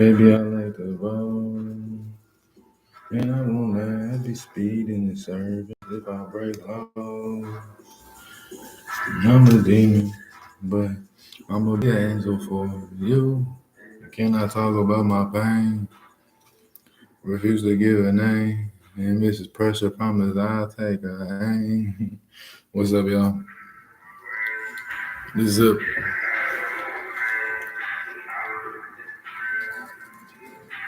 Baby, I like the roll. And I won't lie, I be speeding in service. If I break laws, I'm a demon. But I'm a big angel for you. Can I talk about my pain? Refuse to give a name. And Mrs. Pressure promise I'll take a aim. What's up, y'all? This is up.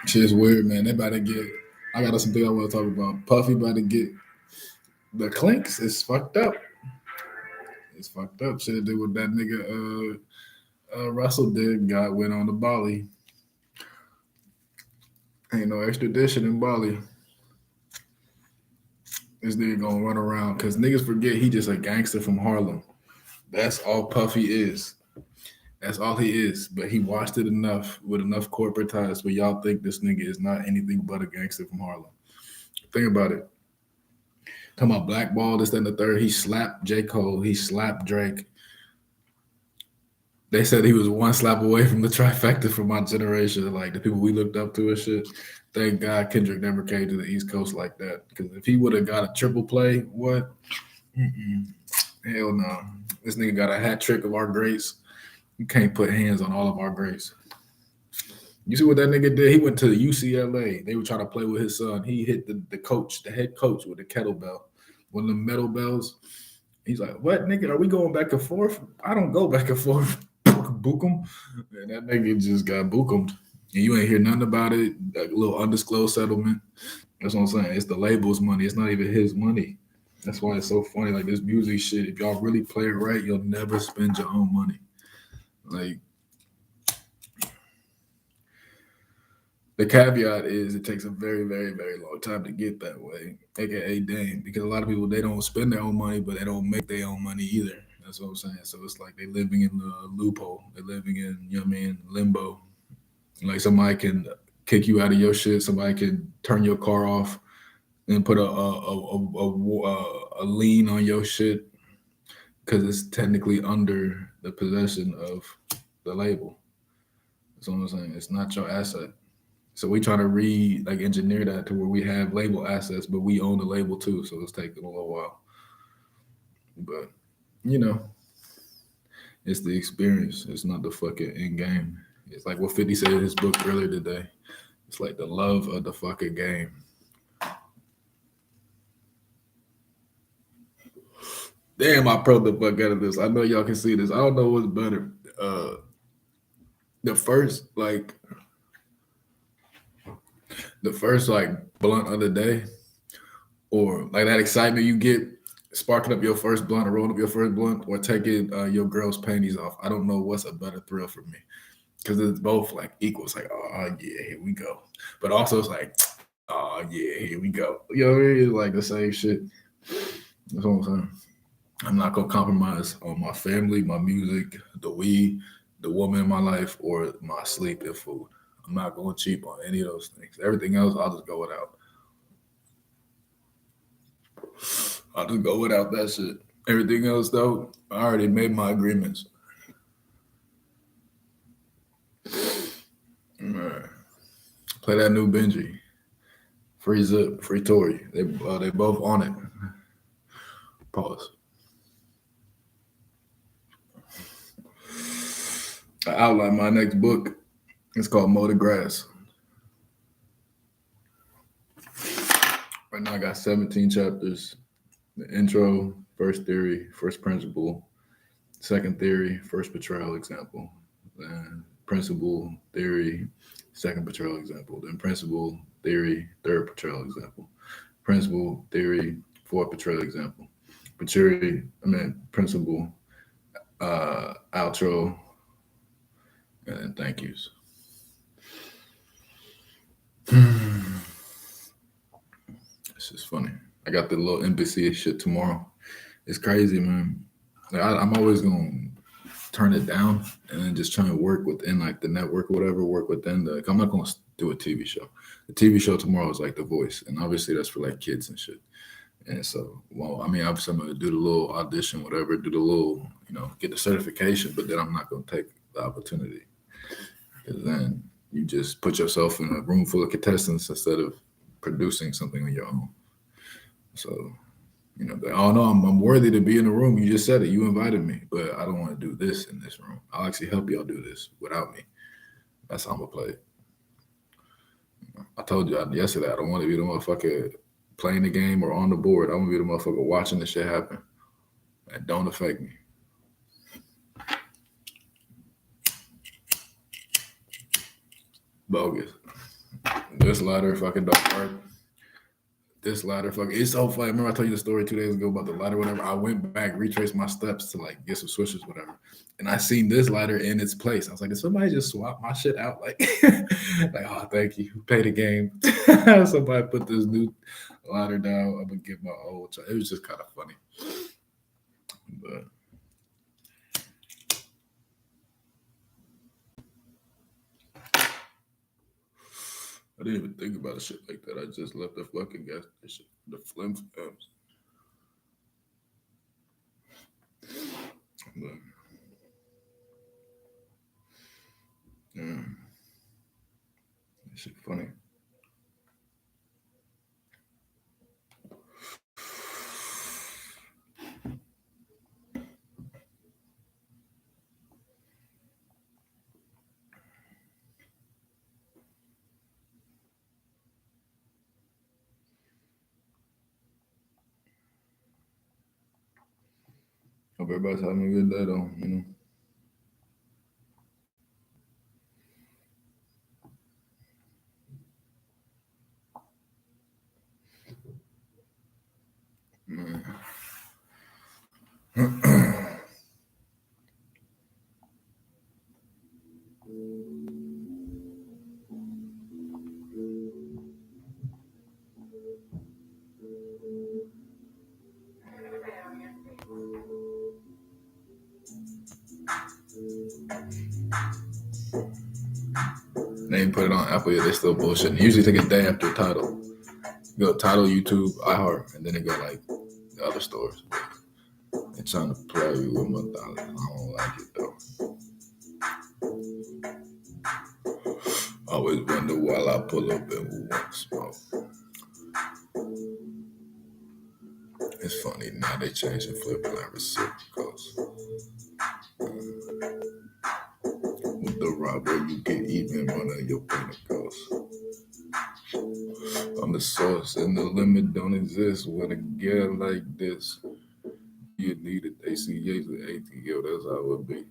Shit's weird, man. They about to get. I got something I want to talk about. Puffy about to get the clinks. It's fucked up. It's fucked up. Shit to do with that nigga Russell did. God went on to Bali. Ain't no extradition in Bali. This nigga gonna run around because niggas forget he just a gangster from Harlem. That's all Puffy is. That's all he is. But he watched it enough with enough corporate ties where y'all think this nigga is not anything but a gangster from Harlem. Think about it. Talking about blackball, this, that, and the third. He slapped J. Cole. He slapped Drake. They said he was one slap away from the trifecta for my generation, like the people we looked up to and shit. Thank God Kendrick never came to the East Coast like that. Because if he would have got a triple play, what? Hell no. This nigga got a hat trick of our greats. You can't put hands on all of our greats. You see what that nigga did? He went to UCLA. They were trying to play with his son. He hit the coach, the head coach, with the kettlebell, one of the metal bells. He's like, "What, nigga? Are we going back and forth? I don't go back and forth." Bookum, and that nigga just got bookumed. And you ain't hear nothing about it. Like a little undisclosed settlement. That's what I'm saying. It's the label's money. It's not even his money. That's why it's so funny. Like this music shit. If y'all really play it right, you'll never spend your own money. Like the caveat is it takes a very, very, very long time to get that way, aka Dame, because a lot of people they don't spend their own money, but they don't make their own money either. That's what I'm saying. So it's like they living in the loophole. They're living in, you know what I mean, limbo. Like somebody can kick you out of your shit. Somebody can turn your car off and put a lien on your shit because it's technically under the possession of the label. That's what I'm saying. It's not your asset. So we try to engineer that to where we have label assets, but we own the label too. So it's taking a little while. But you know, it's the experience. It's not the fucking end game. It's like what 50 said in his book earlier today. It's like the love of the fucking game. Damn, I pro the fuck out of this. I know y'all can see this. I don't know what's better. The first blunt of the day, or like that excitement you get sparking up your first blunt or rolling up your first blunt, or taking your girl's panties off. I don't know what's a better thrill for me because it's both like equal. It's like, oh yeah, here we go. But also it's like, oh yeah, here we go. You know what I mean? It's like the same shit. That's what I'm saying. I'm not gonna compromise on my family, my music, the weed, the woman in my life, or my sleep and food. I'm not going cheap on any of those things. Everything else, I'll just go without. I'll just go without that shit. Everything else, though, I already made my agreements. Right. Play that new Benji. Free Zip, free Tory. They both on it. Pause. I outlined my next book. It's called Mow the Grass. Right now I got 17 chapters. The intro, first theory, first principle, second theory, first betrayal example, then principle, theory, second betrayal example, then principle, theory, third betrayal example, principle, theory, fourth betrayal example, principle, outro, and then thank yous. It's just funny. I got the little embassy shit tomorrow. It's crazy, man. Like, I'm always gonna turn it down and then just try and work within like the network or whatever. Work within the. I'm not gonna do a TV show. The TV show tomorrow is like The Voice, and obviously that's for like kids and shit. And so, well, I mean, obviously I'm gonna do the little audition, whatever, do the little, get the certification, but then I'm not gonna take the opportunity because then You just put yourself in a room full of contestants instead of producing something on your own. So, like, oh no, I'm worthy to be in the room. You just said it. You invited me, but I don't want to do this in this room. I'll actually help y'all do this without me. That's how I'm gonna play it. I told you yesterday I don't want to be the motherfucker playing the game or on the board. I want to be the motherfucker watching the shit happen. That don't affect me. Bogus. This ladder fucking don't work. This ladder fucking, it's so funny. Remember I told you the story 2 days ago about the ladder, whatever. I went back, retraced my steps to like get some switches, whatever. And I seen this ladder in its place. I was like, did somebody just swap my shit out? Like, like, oh, thank you. Pay the game. Somebody put this new ladder down. I'm gonna get my old. It was just kind of funny. But I didn't even think about shit like that. I just left the fucking gas station, the flim flams. But, yeah, that shit funny. Hope everybody's having a good day though. They ain't put it on Apple yet. They still bullshitting. They usually take a day after Tidal. You go Tidal, YouTube, iHeart, and then they go like the other stores. They're trying to play you with my dollars. I don't like it though. Always wonder while I pull up and who want smoke. It's funny now they changing flip and reciprocals. With the robber, you get even one of your pinnacles. I'm the source, and the limit don't exist with a girl like this. You need it, ACH with ATO, that's how it would be.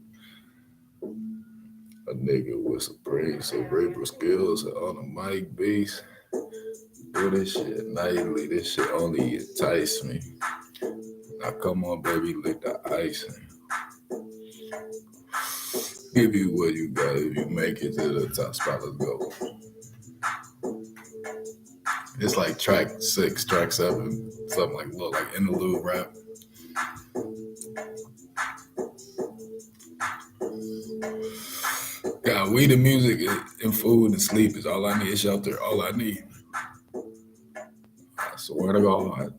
A nigga with some brains, cerebral skills on the mic base. Do this shit nightly, this shit only entice me. Now come on, baby, lick the ice. Give you what you got if you make it to the top spot. Let's go. It's like track 6, track 7, something like look like interlude rap. God, weed and music and food and sleep is all I need. Shelter, all I need. I swear to God.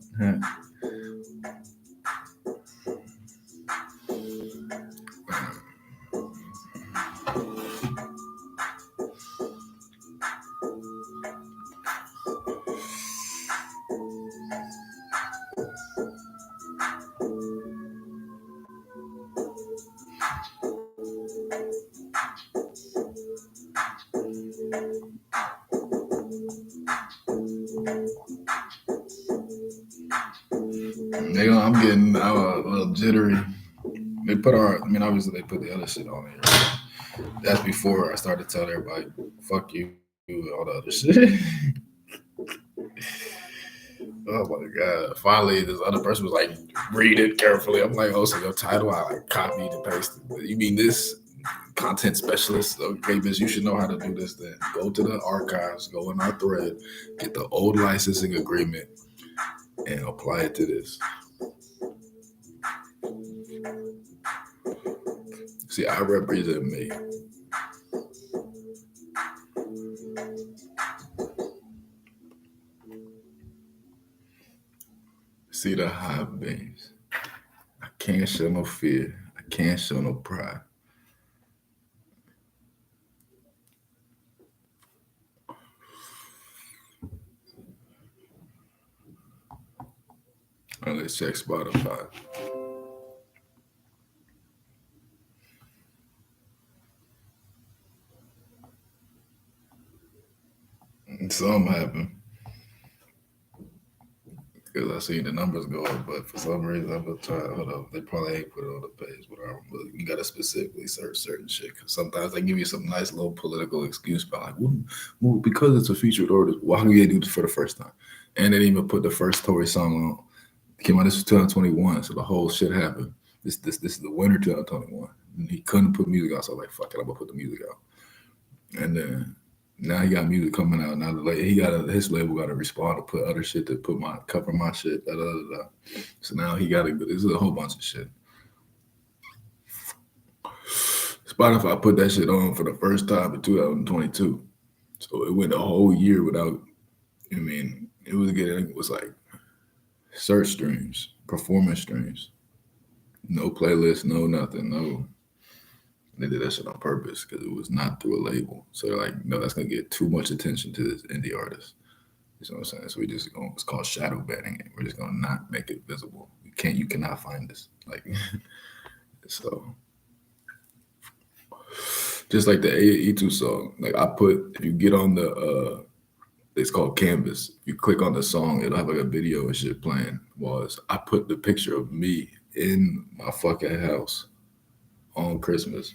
I'm getting a little jittery. They put obviously they put the other shit on there. That's before I started telling everybody, fuck you, all the other shit. Oh my God. Finally, this other person was like, read it carefully. I'm like, oh, so your title, I like copied and pasted. You mean this content specialist? Okay, bitch, you should know how to do this then. Go to the archives, go in our thread, get the old licensing agreement, and apply it to this. See, I represent me. See the high beams. I can't show no fear. I can't show no pride. All right, let's check Spotify. Something happened because I seen the numbers go up, but for some reason I'm gonna try. Hold up, they probably ain't put it on the page, whatever. But you gotta specifically search certain shit because sometimes they give you some nice little political excuse by like, well, because it's a featured artist, why can you do this for the first time? And they didn't even put the first Tory song on. It came out this was 2021, so the whole shit happened. This is the winter 2021. And he couldn't put music out, so I was like, fuck it, I'm gonna put the music out. And then now he got music coming out. Now his label got to respond to put other shit to put my cover my shit. Da, da, da, da. So now he got to. This is a whole bunch of shit. Spotify put that shit on for the first time in 2022. So it went a whole year without. I mean, it was like search streams, performance streams, no playlist, no nothing, no. They did that shit on purpose because it was not through a label. So they're like, no, that's gonna get too much attention to this indie artist. You know what I'm saying? So we just going it's called shadow banning it. We're just gonna not make it visible. You cannot find this. Like so just like the E2 song. Like I put if you get on the it's called Canvas. If you click on the song, it'll have like a video and shit playing. I put the picture of me in my fucking house on Christmas.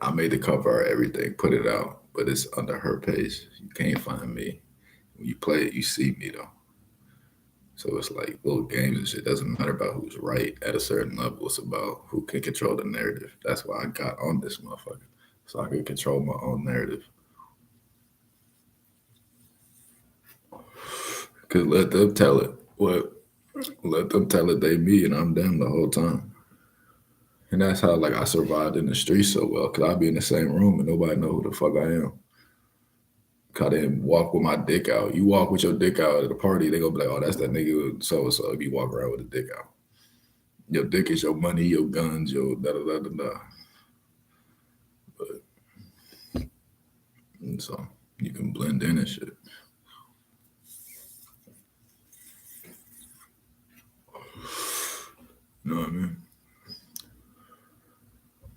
I made the cover, everything, put it out, but it's under her page. You can't find me. When you play it, you see me though. So it's like little games and shit. Doesn't matter about who's right at a certain level. It's about who can control the narrative. That's why I got on this motherfucker. So I can control my own narrative. Cause let them tell it. Let them tell it they me and I'm them the whole time. And that's how like I survived in the streets so well. Cause I'd be in the same room and nobody know who the fuck I am. Cause I didn't walk with my dick out. You walk with your dick out at a party, they gonna be like, oh, that's that nigga so and so. If you walk around with a dick out, your dick is your money, your guns, your da da da da da. But so you can blend in and shit. You know what I mean?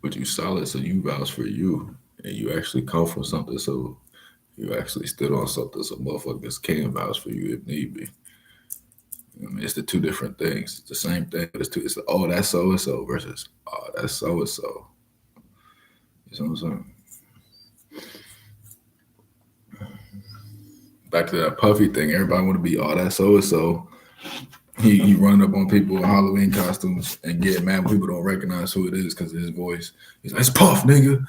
But you solid, so you vouch for you, and you actually come from something, so you actually stood on something, so motherfuckers can vouch for you if need be. I mean, it's the two different things. It's the same thing, but it's the, oh, that's so and so versus oh, that's so and so. You know what I'm saying? Back to that puffy thing. Everybody want to be oh, that's so and so. He running up on people in Halloween costumes and getting mad when people don't recognize who it is because of his voice. He's like, it's Puff, nigga.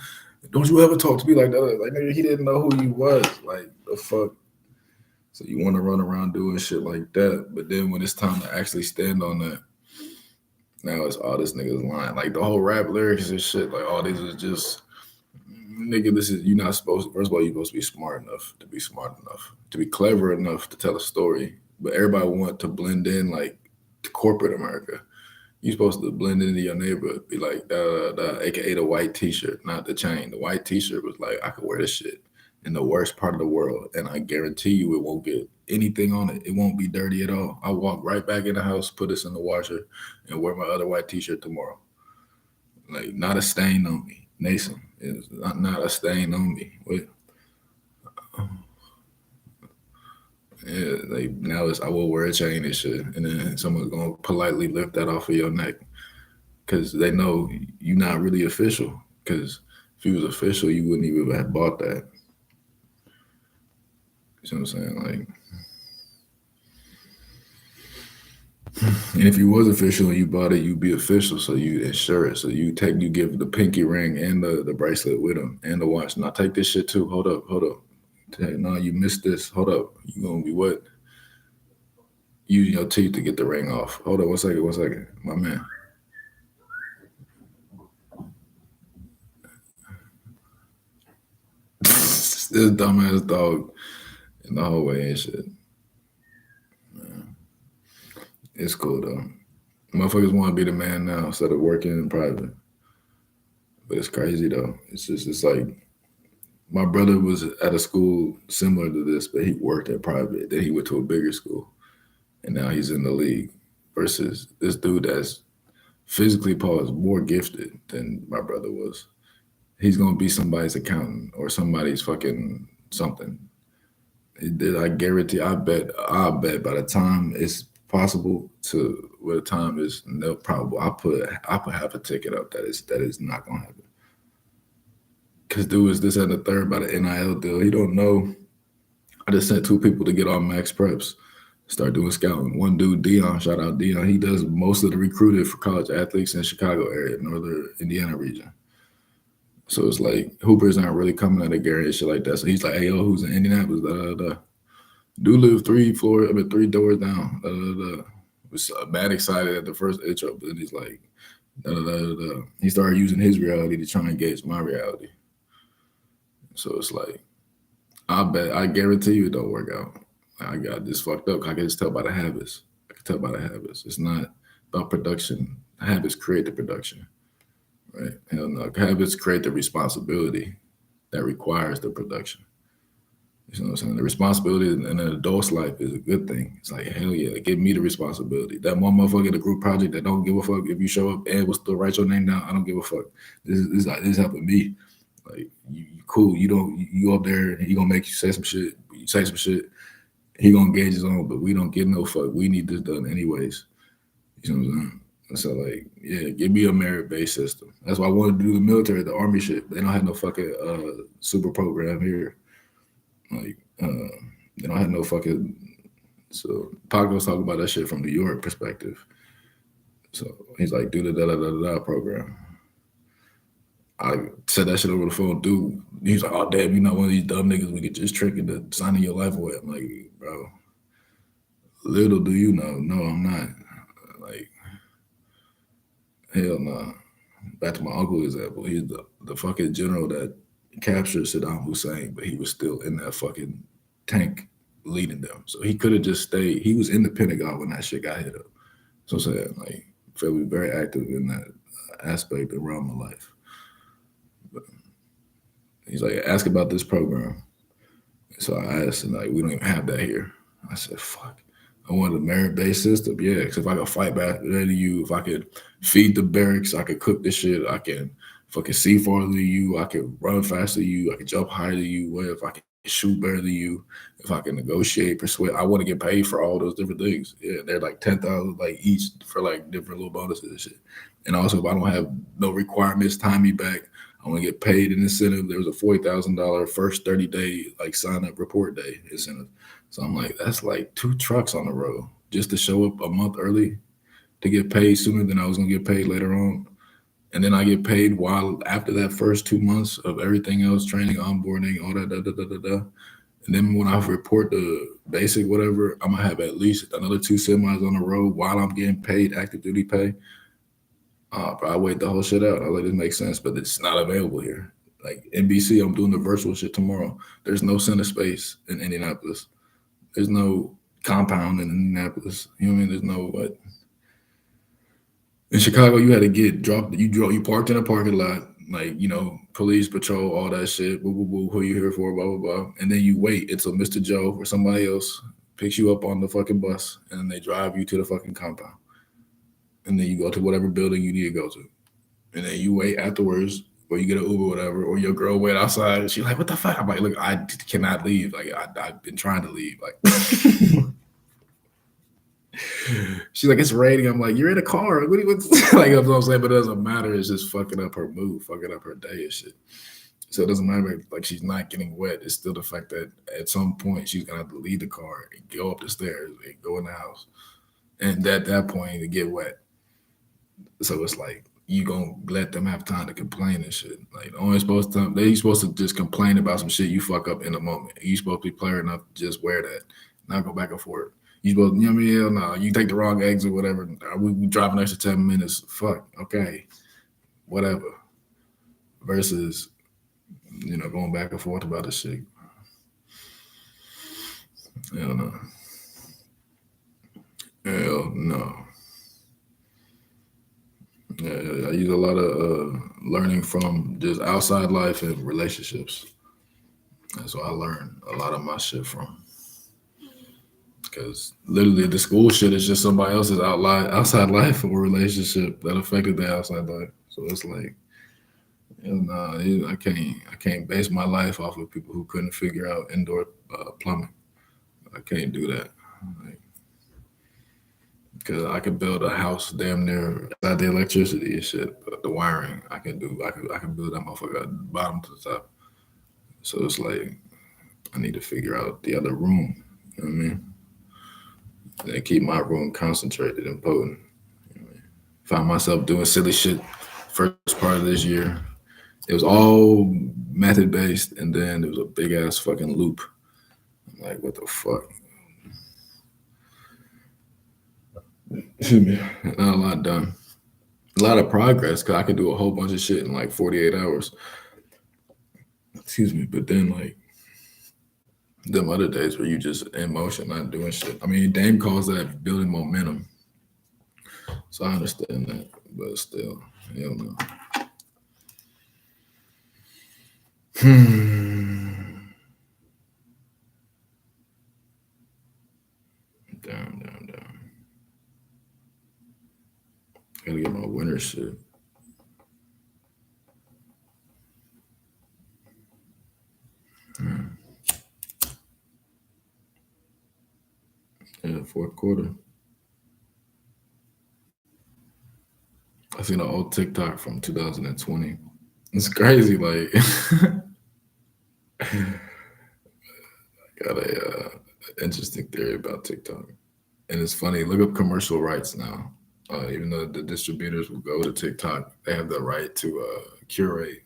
Don't you ever talk to me like that? Like, nigga, he didn't know who you was. Like, the fuck? So you want to run around doing shit like that, but then when it's time to actually stand on that, now it's all this nigga's lying. Like the whole rap lyrics and shit, like all these is just nigga, this is you not supposed to, first of all, you're supposed to be smart enough to be smart enough, to be clever enough to tell a story. But everybody want to blend in like to corporate America. You're supposed to blend into your neighborhood, be like aka the white t-shirt, not the chain. The white t-shirt was like, I could wear this shit in the worst part of the world, and I guarantee you it won't get anything on it. It won't be dirty at all. I walk right back in the house, put this in the washer, and wear my other white t-shirt tomorrow. Like not a stain on me. Nason is not a stain on me. Wait. Yeah, like now it's I will wear a chain and shit, and then someone's gonna politely lift that off of your neck because they know you're not really official. Because if you was official, you wouldn't even have bought that. You know what I'm saying? Like, and if you was official and you bought it, you'd be official, so you insure it. So you give the pinky ring and the bracelet with them and the watch. Now take this shit too. Hold up. No, you missed this. Hold up. You gonna be what? Using your teeth to get the ring off. Hold up, one second. My man. This dumbass dog in the hallway and shit. It's cool though. Motherfuckers want to be the man now instead of working in private. But it's crazy though. It's like my brother was at a school similar to this, but he worked at private. Then he went to a bigger school. and now he's in the league. Versus this dude that's physically Paul is more gifted than my brother was. He's gonna be somebody's accountant or somebody's fucking something. I guarantee. I bet by the time it's possible to where the time is no probable, I put half a ticket up that is not gonna happen. Cause dude is this and the third by the NIL deal. He don't know. I just sent two people to get on Max Preps, start doing scouting. One dude, Dion, shout out Dion. He does most of the recruiting for college athletes in Chicago area, northern Indiana region. So it's like Hoopers aren't really coming out of Gary and shit like that. So he's like, "Hey yo, who's in Indianapolis? Da, da, da. Do live three doors down. Da, da, da." Was mad excited at the first intro, but then he's like, da, da, da, da, da. He started using his reality to try and gauge my reality. So it's like, I guarantee you it don't work out. I got this fucked up. I can just tell by the habits. I can tell by the habits. It's not about production. Habits create the production, right? Hell no. Habits create the responsibility that requires the production. You know what I'm saying? The responsibility in an adult's life is a good thing. It's like, hell yeah, give me the responsibility. That one motherfucker in the group project that don't give a fuck if you show up and will still write your name down, I don't give a fuck. This helping me. Like, you cool. You up there, he gonna make you say some shit. You say some shit, he gonna gauge his own, but we don't get no fuck. We need this done anyways. You know what I'm saying? So like, yeah, give me a merit based system. That's why I wanted to do the military, the army shit. They don't have no fucking super program here. Like, they don't have no fucking. So Pac was talking about that shit from New York perspective. So he's like, do the da da da da program. I said that shit over the phone, dude. He's like, oh damn, you're not one of these dumb niggas we could just trick into signing your life away. I'm like, bro, little do you know, no, I'm not. Like, hell no. Back to my uncle example. He's the fucking general that captured Saddam Hussein, but he was still in that fucking tank leading them. So he could have just stayed. He was in the Pentagon when that shit got hit up. So I'm saying, like, I feel we very active in that aspect around my life. But he's like, ask about this program. So I asked, and like, we don't even have that here. I said, fuck. I wanted a merit-based system, yeah. Because if I could fight back better than you, if I could feed the barracks, I could cook the shit, I can fucking see farther than you, I could run faster than you, I could jump higher than you, what if I can shoot better than you, if I can negotiate, persuade, I want to get paid for all those different things. Yeah, they're like 10,000 like each for like different little bonuses and shit. And also, if I don't have no requirements, time me back, I want to get paid an incentive. There was a $40,000 first 30-day like sign up report day incentive. So I'm like, that's like 2 trucks on the road just to show up a month early to get paid sooner than I was gonna get paid later on. And then I get paid while after that first 2 months of everything else, training, onboarding, all that, da, da, da, da, da. And then when I report the basic whatever, I'm gonna have at least another 2 semis on the road while I'm getting paid active duty pay. But I weighed the whole shit out. I was like, this makes sense, but it's not available here. Like NBC, I'm doing the virtual shit tomorrow. There's no center space in Indianapolis. There's no compound in Indianapolis. You know what I mean? There's no what. In Chicago, you had to get dropped. You parked in a parking lot, like police patrol, all that shit. Boo boo boo. Who you here for? Blah blah blah. And then you wait until Mr. Joe or somebody else picks you up on the fucking bus, and then they drive you to the fucking compound. And then you go to whatever building you need to go to, and then you wait afterwards, or you get an Uber, or whatever, or your girl wait outside, and she's like, "What the fuck?" I'm like, "Look, I cannot leave. Like, I've been trying to leave. Like, she's like, it's raining. I'm like, you're in a car. What do you like? You know what I'm saying? But it doesn't matter. It's just fucking up her mood, fucking up her day and shit. So it doesn't matter. Like, she's not getting wet. It's still the fact that at some point she's gonna have to leave the car and go up the stairs and go in the house, and at that point to get wet. So it's like you gonna let them have time to complain and shit. Like only supposed to they supposed to just complain about some shit you fuck up in the moment. You supposed to be player enough to just wear that, not go back and forth. You supposed, you know what I mean? Hell no, you take the wrong exit, whatever. We drive an extra 10 minutes. Fuck, okay, whatever. Versus, going back and forth about this shit. Hell no. Hell no. Yeah, I use a lot of learning from just outside life and relationships. That's what I learned a lot of my shit from. Because literally, the school shit is just somebody else's outside life or relationship that affected their outside life. So it's like, nah, I can't base my life off of people who couldn't figure out indoor plumbing. I can't do that. Like, because I could build a house damn near inside the electricity and shit, but the wiring I can do. I can build that motherfucker at the bottom to the top. So it's like I need to figure out the other room. You know what I mean? And keep my room concentrated and potent. Found myself doing silly shit first part of this year. It was all method based, and then there was a big ass fucking loop. I'm like, what the fuck? Excuse me. Not a lot done. A lot of progress because I could do a whole bunch of shit in like 48 hours. Excuse me. But then, like, them other days where you just in motion, not doing shit. I mean, Dame calls that building momentum. So I understand that. But still, hell no. Damn. Gotta get my winter shit. Yeah, fourth quarter. I seen an old TikTok from 2020. It's crazy. Like, got a interesting theory about TikTok, and it's funny. Look up commercial rights now. Even though the distributors will go to TikTok, they have the right to curate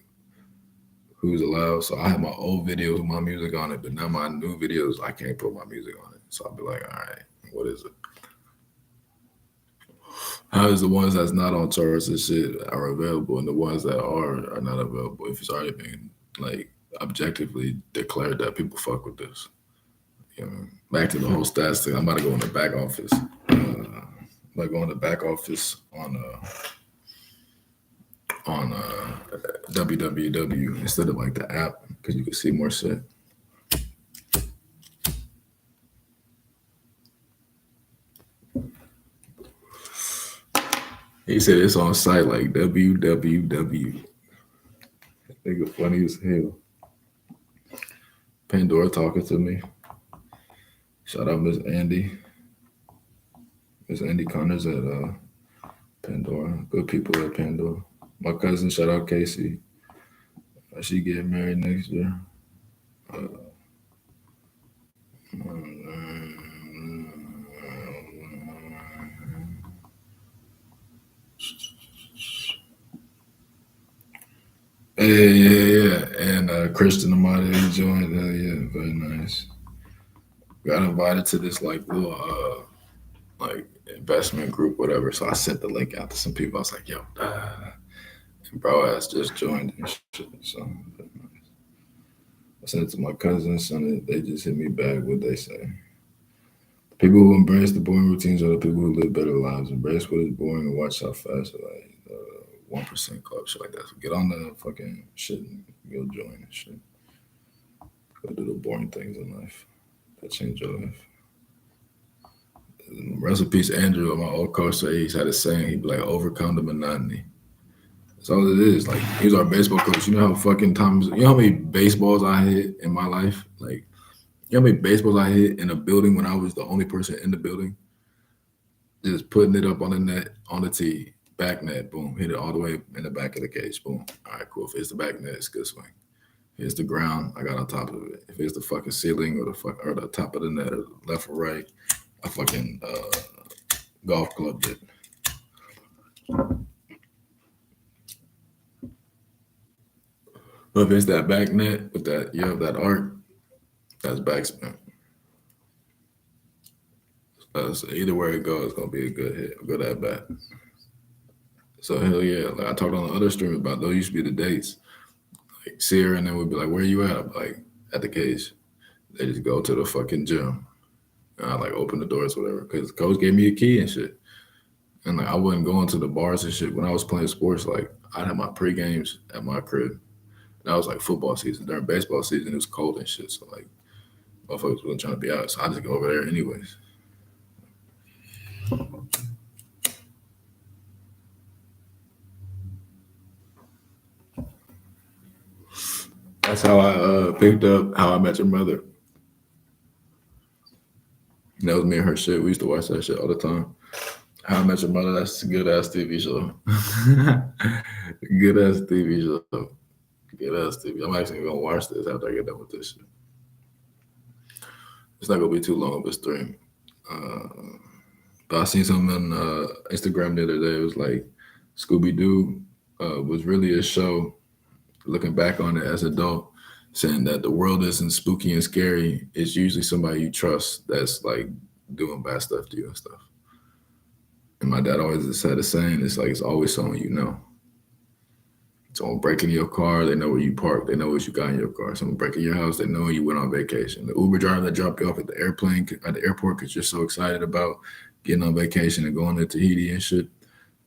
who's allowed. So I have my old videos with my music on it, but now my new videos I can't put my music on it. So I'll be like, all right, what is it? How is the ones that's not on charts and shit are available, and the ones that are not available if it's already been like objectively declared that people fuck with this? You know, back to the whole stats thing. I'm about to go in the back office. Like go in the back office on www instead of like the app because you can see more shit. He said it's on site like www. Nigga funny as hell. Pandora talking to me. Shout out Miss Andy. Miss Andy Connors at Pandora. Good people at Pandora. My cousin, shout out Casey. She getting married next year. Uh, yeah. And Christian Amada, he joined. Yeah, very nice. Got invited to this like little like investment group, whatever. So I sent the link out to some people. I was like, yo, and bro ass just joined and shit. So I sent it to my cousins, and they just hit me back. What they say? People who embrace the boring routines are the people who live better lives. Embrace what is boring and watch how fast, like 1% club, shit like that. So get on the fucking shit and go join and shit. Go do the boring things in life that change your life. Rest in peace, Andrew. My old coach said he's had a saying. He'd be like, overcome the monotony. That's all it is. Like, he was our baseball coach. You know how fucking times, you know how many baseballs I hit in my life? Like, you know how many baseballs I hit in a building when I was the only person in the building? Just putting it up on the net, on the tee, back net, boom, hit it all the way in the back of the cage, boom. All right, cool. If it's the back net, it's good swing. If it's the ground, I got on top of it. If it's the fucking ceiling or the top of the net, or left or right, I fucking golf clubbed it. But if it's that back net with that, that arc, that's backspin. So either way it goes, it's gonna be a good hit, a good at bat. So hell yeah, like I talked on the other stream about those used to be the dates. Like Sierra and then would be like, "Where you at?" I'm like, at the cage. They just go to the fucking gym. And I like open the doors, whatever, because the coach gave me a key and shit. And like I wasn't going to the bars and shit when I was playing sports. Like I'd have my pre games at my crib. That was like football season. During baseball season, it was cold and shit. So like motherfuckers wasn't trying to be out. So I just go over there anyways. That's how I picked up How I Met Your Mother. That was me and her shit. We used to watch that shit all the time. How I Met Your Mother. That's a good ass TV show. Good ass TV show. Good ass TV. I'm actually gonna watch this after I get done with this shit. It's not gonna be too long of a stream. Uh, but I seen something on Instagram the other day. It was like Scooby Doo was really a show. Looking back on it as an adult, saying that the world isn't spooky and scary. It's usually somebody you trust that's like doing bad stuff to you and stuff. And my dad always just had a saying, it's like it's always someone you know. Someone breaking your car, they know where you parked, they know what you got in your car. Someone breaking your house, they know you went on vacation. The Uber driver that dropped you off at the at the airport because you're so excited about getting on vacation and going to Tahiti and shit.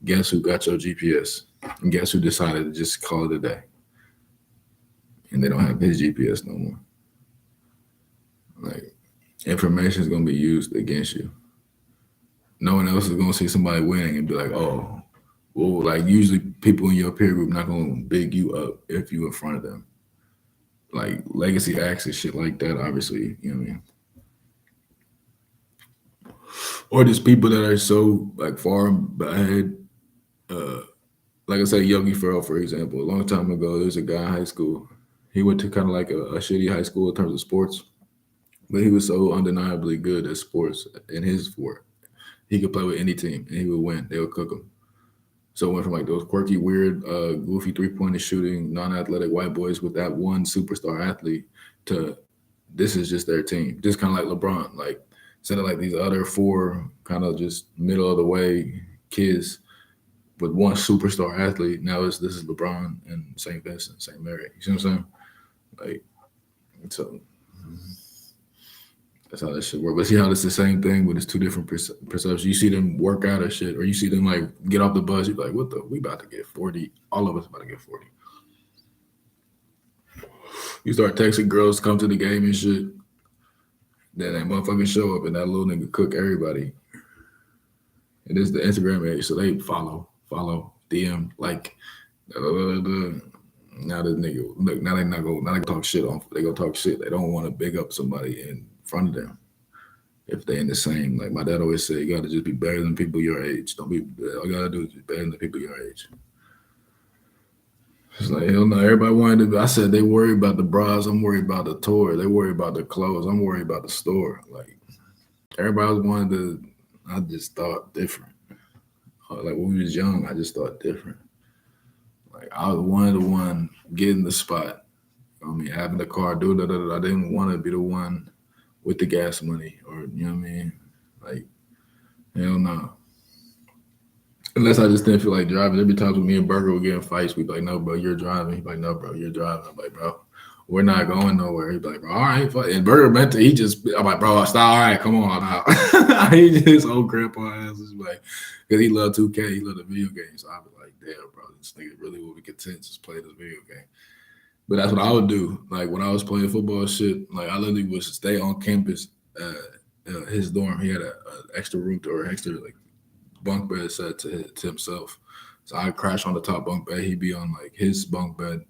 Guess who got your GPS? And guess who decided to just call it a day? And they don't have his GPS no more. Like, information is gonna be used against you. No one else is gonna see somebody winning and be like, oh, well, like usually people in your peer group not gonna big you up if you in front of them. Like legacy acts and shit like that, obviously, you know what I mean? Or just people that are so like far ahead. Uh, like I said, Yogi Ferrell, for example, a long time ago, there was a guy in high school. He went to kind of like a shitty high school in terms of sports, but he was so undeniably good at sports in his sport. He could play with any team and he would win. They would cook him. So it went from like those quirky, weird, goofy three-pointer shooting, non-athletic white boys with that one superstar athlete to this is just their team. Just kind of like LeBron. Like instead of like these other four kind of just middle of the way kids with one superstar athlete. Now this is LeBron and St. Vincent, St. Mary. You see what I'm saying? Like so that's how that shit work. But see how it's the same thing, but it's two different perceptions. You see them work out or shit, or you see them like get off the bus. You're like, what the? We about to get 40. All of us about to get 40. You start texting girls come to the game and shit. Then that motherfucker show up and that little nigga cook everybody. And this is the Instagram age, so they follow, DM, like. Now this nigga look. Now they not go. Now they talk shit on. They go talk shit. They don't want to big up somebody in front of them. If they in the same, like my dad always said, you gotta just be better than people your age. Don't be all you gotta do is be better than people your age. It's like hell no, everybody wanted to I said they worry about the bras, I'm worried about the tour, they worry about the clothes, I'm worried about the store. Like everybody was wanted to I just thought different. Like when we was young, I just thought different. Like I was one of the one getting the spot. I mean, having the car, do da da da. I didn't want to be the one with the gas money, or you know what I mean? Like, hell no. Unless I just didn't feel like driving. Every time with me and Burger would get in fights, we'd be like, no, bro, you're driving. He'd be like, no, bro, you're driving. I'm like, bro, we're not going nowhere. He'd be like, bro, all right. Fuck. And Burger meant to, I'm like, bro, stop. All right, come on now. He just old grandpa ass is like, because he loved 2K, he loved the video game. So I'd be like, damn, bro, this nigga really will be content just play this video game. But that's what I would do. Like when I was playing football shit, like I literally would stay on campus. His dorm, he had an extra room or extra like bunk bed set to himself. So I'd crash on the top bunk bed. He'd be on like his bunk bed,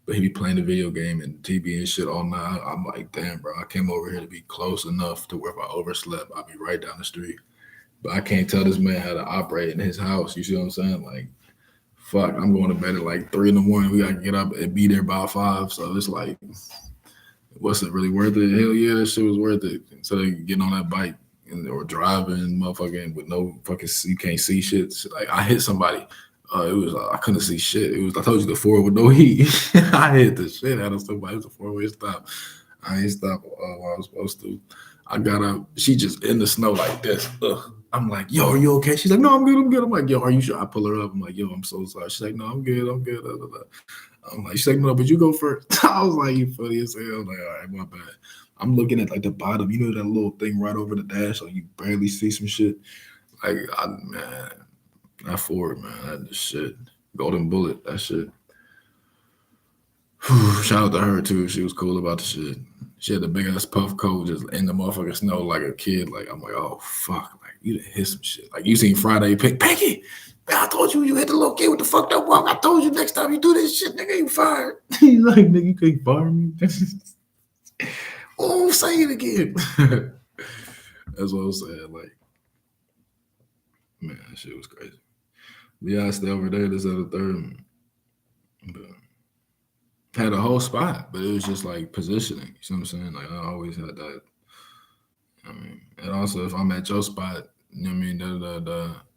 but he'd be playing the video game and TV and shit all night. I'm like, damn, bro, I came over here to be close enough to where if I overslept, I'd be right down the street. But I can't tell this man how to operate in his house. You see what I'm saying? Like, fuck, I'm going to bed at like 3 a.m. We got to get up and be there by 5. So it's like, what's it really worth it? Hell yeah, that shit was worth it. So they getting on that bike or driving, motherfucking with no fucking, you can't see shit. Like I hit somebody. It was I couldn't see shit. It was I told you the 4 with no heat. I hit the shit out of somebody. It was a 4-way stop. I ain't stopped while I was supposed to. I got up. She just in the snow like this. Ugh. I'm like, yo, are you okay? She's like, no, I'm good. I'm good. I'm like, yo, are you sure? I pull her up. I'm like, yo, I'm so sorry. She's like, no, I'm good. I'm good. I'm like, she's like, no, but you go first. I was like, you funny as hell. I'm like, all right, my bad. I'm looking at like the bottom, you know, that little thing right over the dash, so you barely see some shit. Like, man, that Ford, man, that shit. Golden Bullet, that shit. Whew, shout out to her too. She was cool about the shit. She had the big ass puff coat just in the motherfucking snow like a kid. Like I'm like, oh fuck. Like you done hit some shit. Like you seen Friday pick Peggy. Man, I told you hit the little kid with the fucked up walk. I told you next time you do this shit, nigga, you fired. He's like, nigga, you can't fire me. Oh, say it again. That's what I'm saying. Like, man, that shit was crazy. Yeah, I stay over there this other third. But had a whole spot, but it was just like positioning. You see what I'm saying? Like I always had that. I mean, and also if I'm at your spot, you know what I mean?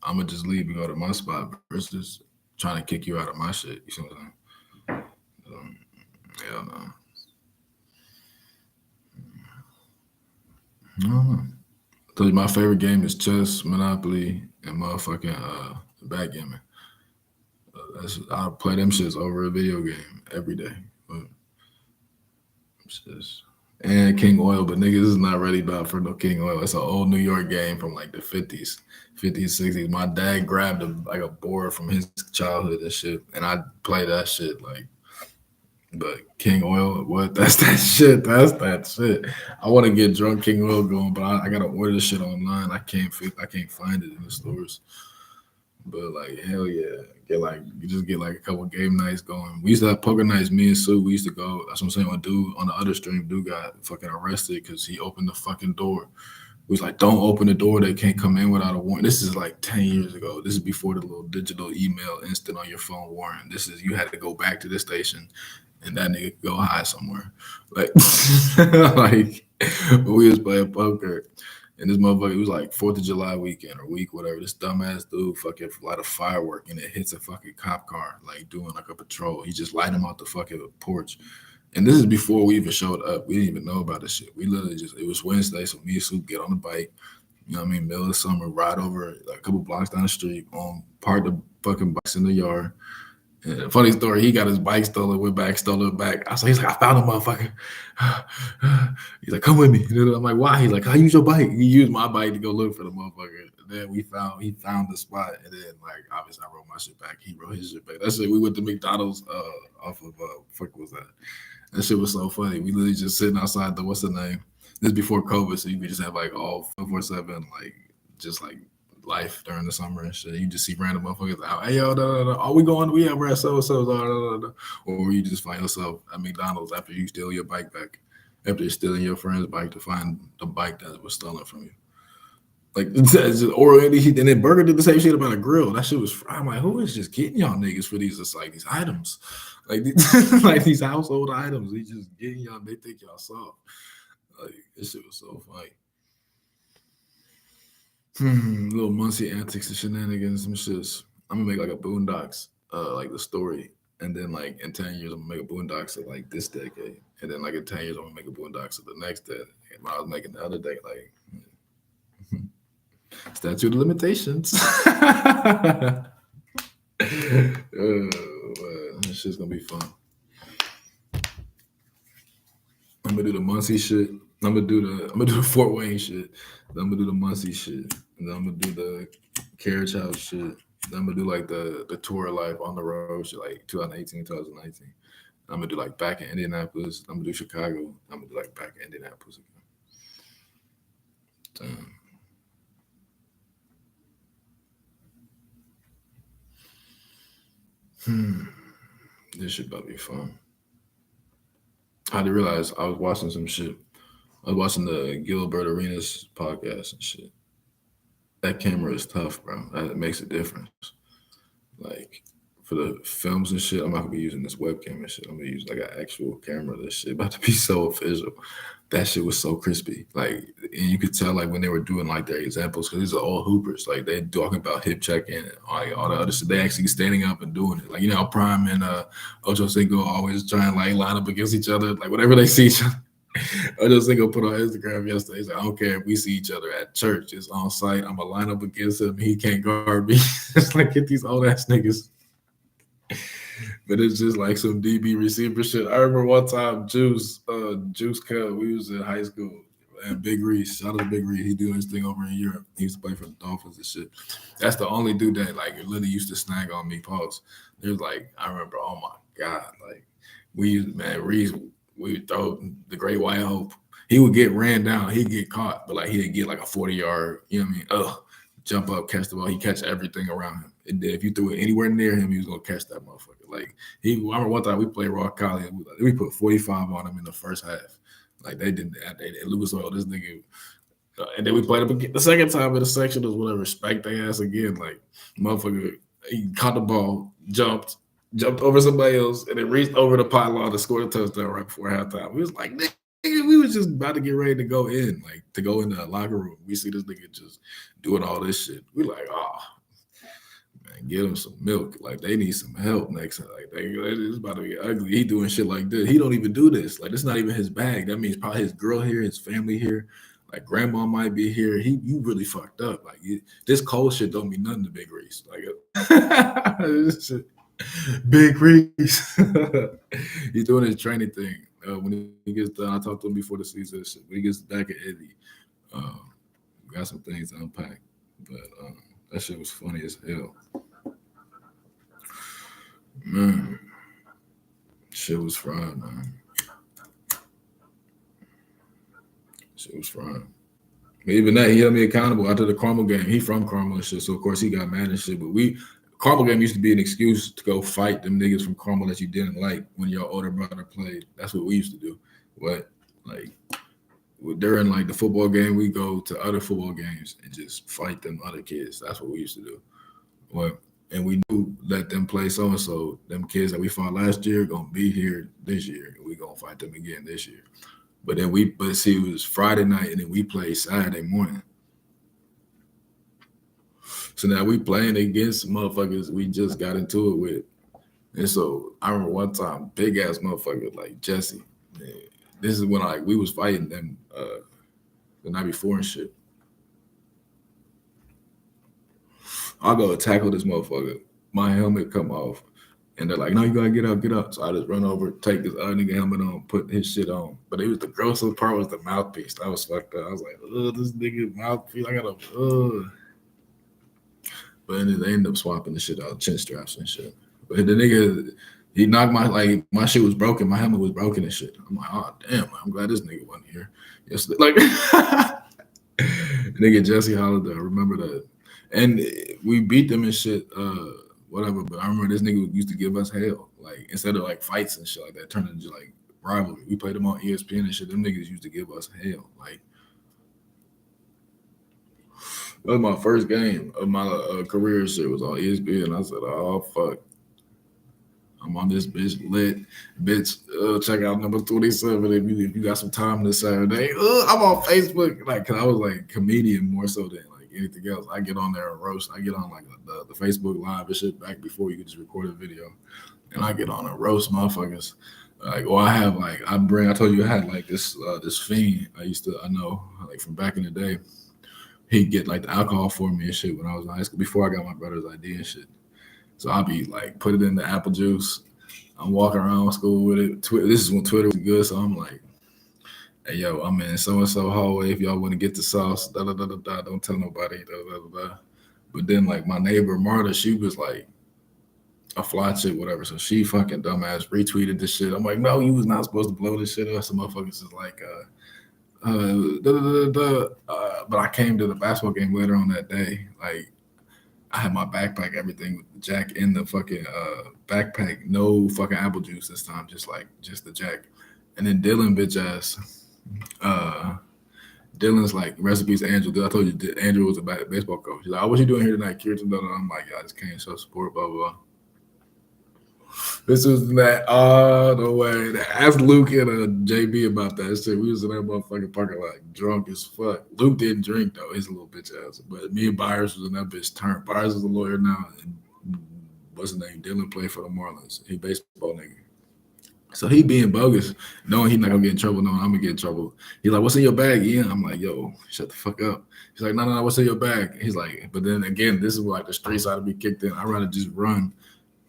I'm gonna just leave and go to my spot versus trying to kick you out of my shit. You see what I'm saying? Hell no. I don't know. I told you my favorite game is chess, Monopoly, and motherfucking backgammon. I play them shits over a video game every day. But just and King Oil, but niggas is not ready about for no King Oil. It's an old New York game from like the 50s, 60s. My dad grabbed like a board from his childhood and shit, and I play that shit like. But King Oil, what? That's that shit. That's that shit. I want to get drunk King Oil going, but I gotta order this shit online. I can't find it in the stores. But like hell yeah, get like you just get like a couple game nights going. We used to have poker nights. Me and Sue, we used to go. That's what I'm saying. When dude on the other stream, dude got fucking arrested because he opened the fucking door. We was like, don't open the door. They can't come in without a warrant. This is like 10 years ago. This is before the little digital email instant on your phone warrant. This is you had to go back to the station and that nigga could go hide somewhere. Like, like we was playing poker. And this motherfucker, it was like 4th of July weekend or week, whatever. This dumbass dude fucking light a firework and it hits a fucking cop car, like doing like a patrol. He just light him out the fucking porch. And this is before we even showed up. We didn't even know about this shit. We literally just, it was Wednesday, so me and Sue get on the bike, you know what I mean, middle of the summer, ride over like a couple blocks down the street, park the fucking bikes in the yard. And funny story, he got his bike stolen, went back, stole it back. He's like, I found a motherfucker. He's like, come with me. I'm like, why? He's like, I use your bike. He used my bike to go look for the motherfucker. And then he found the spot. And then like, obviously I wrote my shit back. He wrote his shit back. That's it. We went to McDonald's off of, fuck was that? That shit was so funny. We literally just sitting outside the, what's the name? This is before COVID. So you could just have like all 24/7, like, just like, life during the summer and shit. You just see random motherfuckers out. Hey yo, are we going? We have at so. Or you just find yourself at McDonald's after you steal your bike back, after you're stealing your friend's bike to find the bike that was stolen from you. Like, or and then Burger did the same shit about a grill. That shit was. I'm like, who is just getting y'all niggas for these? It's like these items, like like these household items. They just getting y'all. They think y'all soft. Like this shit was so funny. Little Muncie antics and shenanigans, some shits. I'm gonna make like a Boondocks, like the story, and then like in 10 years I'm gonna make a Boondocks of like this decade, and then like in 10 years I'm gonna make a Boondocks of the next decade. And I was making the other day, like statute of limitations. This shit's gonna be fun. I'm gonna do the Muncie shit. I'm gonna do the Fort Wayne shit. Then I'm gonna do the Muncie shit. And then I'm gonna do the Carriage House shit. Then I'm gonna do like the tour of life on the road shit, like 2018, 2019. I'm gonna do like back in Indianapolis. I'm gonna do Chicago. I'm gonna do like back in Indianapolis again. This shit about to be fun. I didn't realize I was watching some shit. I was watching the Gilbert Arenas podcast and shit. That camera is tough, bro. That makes a difference. Like for the films and shit, I'm not gonna be using this webcam and shit. I'm gonna use like an actual camera. This shit about to be so official. That shit was so crispy. Like, and you could tell like when they were doing like their examples, because these are all hoopers. Like they talking about hip checking and like all the other shit. They actually standing up and doing it. Like you know how Prime and Ocho Cinco always try and like line up against each other. Like whatever they see each other. Ocho Cinco put on Instagram yesterday. He's like, I don't care if we see each other at church. It's on site. I'm gonna line up against him. He can't guard me. It's like get these old ass niggas. But it's just like some DB receiver shit. I remember one time Juice Cub, we was in high school, and Big Reese, shout out to Big Reese, he doing his thing over in Europe. He used to play for the Dolphins and shit. That's the only dude that like literally used to snag on me, pause. There's like, I remember, oh my God, like Reese, we would throw the Great White Hope. He would get ran down, he'd get caught, but like he didn't get like a 40-yard, you know what I mean? jump up, catch the ball. He catch everything around him. And then if you threw it anywhere near him, he was gonna catch that motherfucker. Like I remember one time we played Rock College. We put 45 on him in the first half. Like they didn't. They Lucas Oil, this nigga. And then we played him again the second time in the sectionals, whatever. Respect their ass again. Like motherfucker, he caught the ball, jumped over somebody else, and then reached over the pylon to score a touchdown right before halftime. We was like, nigga, we was just about to get ready to go in, like to go in the locker room. We see this nigga just doing all this shit. We like, oh man, get him some milk. Like they need some help next time. Like it's about to be ugly. He doing shit like this. He don't even do this. Like it's not even his bag. That means probably his girl here, his family here. Like grandma might be here. You really fucked up. Like this cold shit don't mean nothing to Big Reese. Like Big Reese. He's doing his training thing. When he gets done, I talked to him before the season. When he gets back at Eddie, got some things to unpack. But that shit was funny as hell. Man, shit was fried, man. Shit was fried. But even that, he held me accountable after the Carmel game. He from Carmel and shit, so of course he got mad and shit. But Carmel game used to be an excuse to go fight them niggas from Carmel that you didn't like when your older brother played. That's what we used to do. But like during like the football game, we go to other football games and just fight them other kids. That's what we used to do. Well, and we knew let them play so and so. Them kids that we fought last year gonna be here this year. We gonna fight them again this year. But then but see, it was Friday night and then we played Saturday morning. So now we playing against motherfuckers we just got into it with. And so I remember one time, big ass motherfucker like Jesse. Man, this is when we was fighting them the night before and shit. I'll go tackle this motherfucker. My helmet come off. And they're like, no, you gotta get up, get up. So I just run over, take this other nigga helmet on, put his shit on. But it was the grossest part was the mouthpiece. That was fucked up. I was like, this nigga mouthpiece, I gotta, But then they ended up swapping the shit out, chin straps and shit. But the nigga, he knocked my shit was broken. My helmet was broken and shit. I'm like, oh, damn, I'm glad this nigga wasn't here yesterday. Like, nigga Jesse Holiday, I remember that. And we beat them and shit, whatever. But I remember this nigga used to give us hell. Like, instead of like fights and shit like that, turned into like rivalry. We played them on ESPN and shit. Them niggas used to give us hell. Like, that was my first game of my career. Shit was on ESPN. I said, "Oh fuck, I'm on this bitch lit, bitch. Check out number 27 if you got some time this Saturday. I'm on Facebook, like, cause I was like comedian more so than like anything else. I get on there and roast. I get on like the Facebook Live and shit back before you could just record a video, and I get on and roast motherfuckers. Like, well, I have like I told you I had like this fiend I know like from back in the day. He'd get like the alcohol for me and shit when I was in high school before I got my brother's ID and shit. So I'll be like, put it in the apple juice. I'm walking around school with it. This is when Twitter was good, so I'm like, hey, yo, I'm in so-and-so hallway. If y'all want to get the sauce, da-da-da-da-da, don't tell nobody, da-da-da-da. But then like my neighbor Marta, she was like a fly chick, whatever. So she fucking dumbass retweeted this shit. I'm like, no, you was not supposed to blow this shit up. Some motherfuckers is like, but I came to the basketball game later on that day. Like, I had my backpack, everything with the jack in the fucking backpack. No fucking apple juice this time, just the jack. And then Dylan, bitch ass. Dylan's like, recipes Andrew. I told you Andrew was a baseball coach. He's like, oh, what you doing here tonight, Kirsten? I'm like, I just came show support, blah, blah, blah. This was that all the way. Ask Luke and JB about that shit. We was in that motherfucking parking lot, drunk as fuck. Luke didn't drink though. He's a little bitch ass. But me and Byers was in that bitch turn. Byers is a lawyer now. And what's his name? Dylan played for the Marlins. He baseball nigga. So he being bogus, knowing he's not gonna get in trouble, knowing I'm gonna get in trouble. He's like, what's in your bag, Ian? I'm like, yo, shut the fuck up. He's like, no, what's in your bag? He's like, but then again, this is where like the street side to be kicked in. I'd rather just run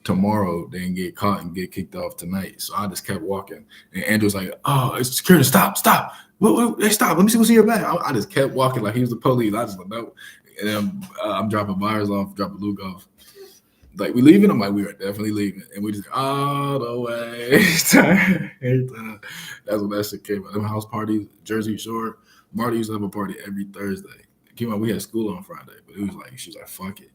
tomorrow than get caught and get kicked off tonight. So I just kept walking. And Andrew's like, oh, it's security, stop. Hey, stop, let me see what's in your bag. I just kept walking like he was the police. I just like, no. And then I'm dropping Byers off, dropping Luke off. Like, we leaving? I'm like, we are definitely leaving. And we just all the way. That's when that shit came out. Them house parties, Jersey Shore. Marty used to have a party every Thursday. Came out, we had school on Friday, but it was like she was like, "Fuck it."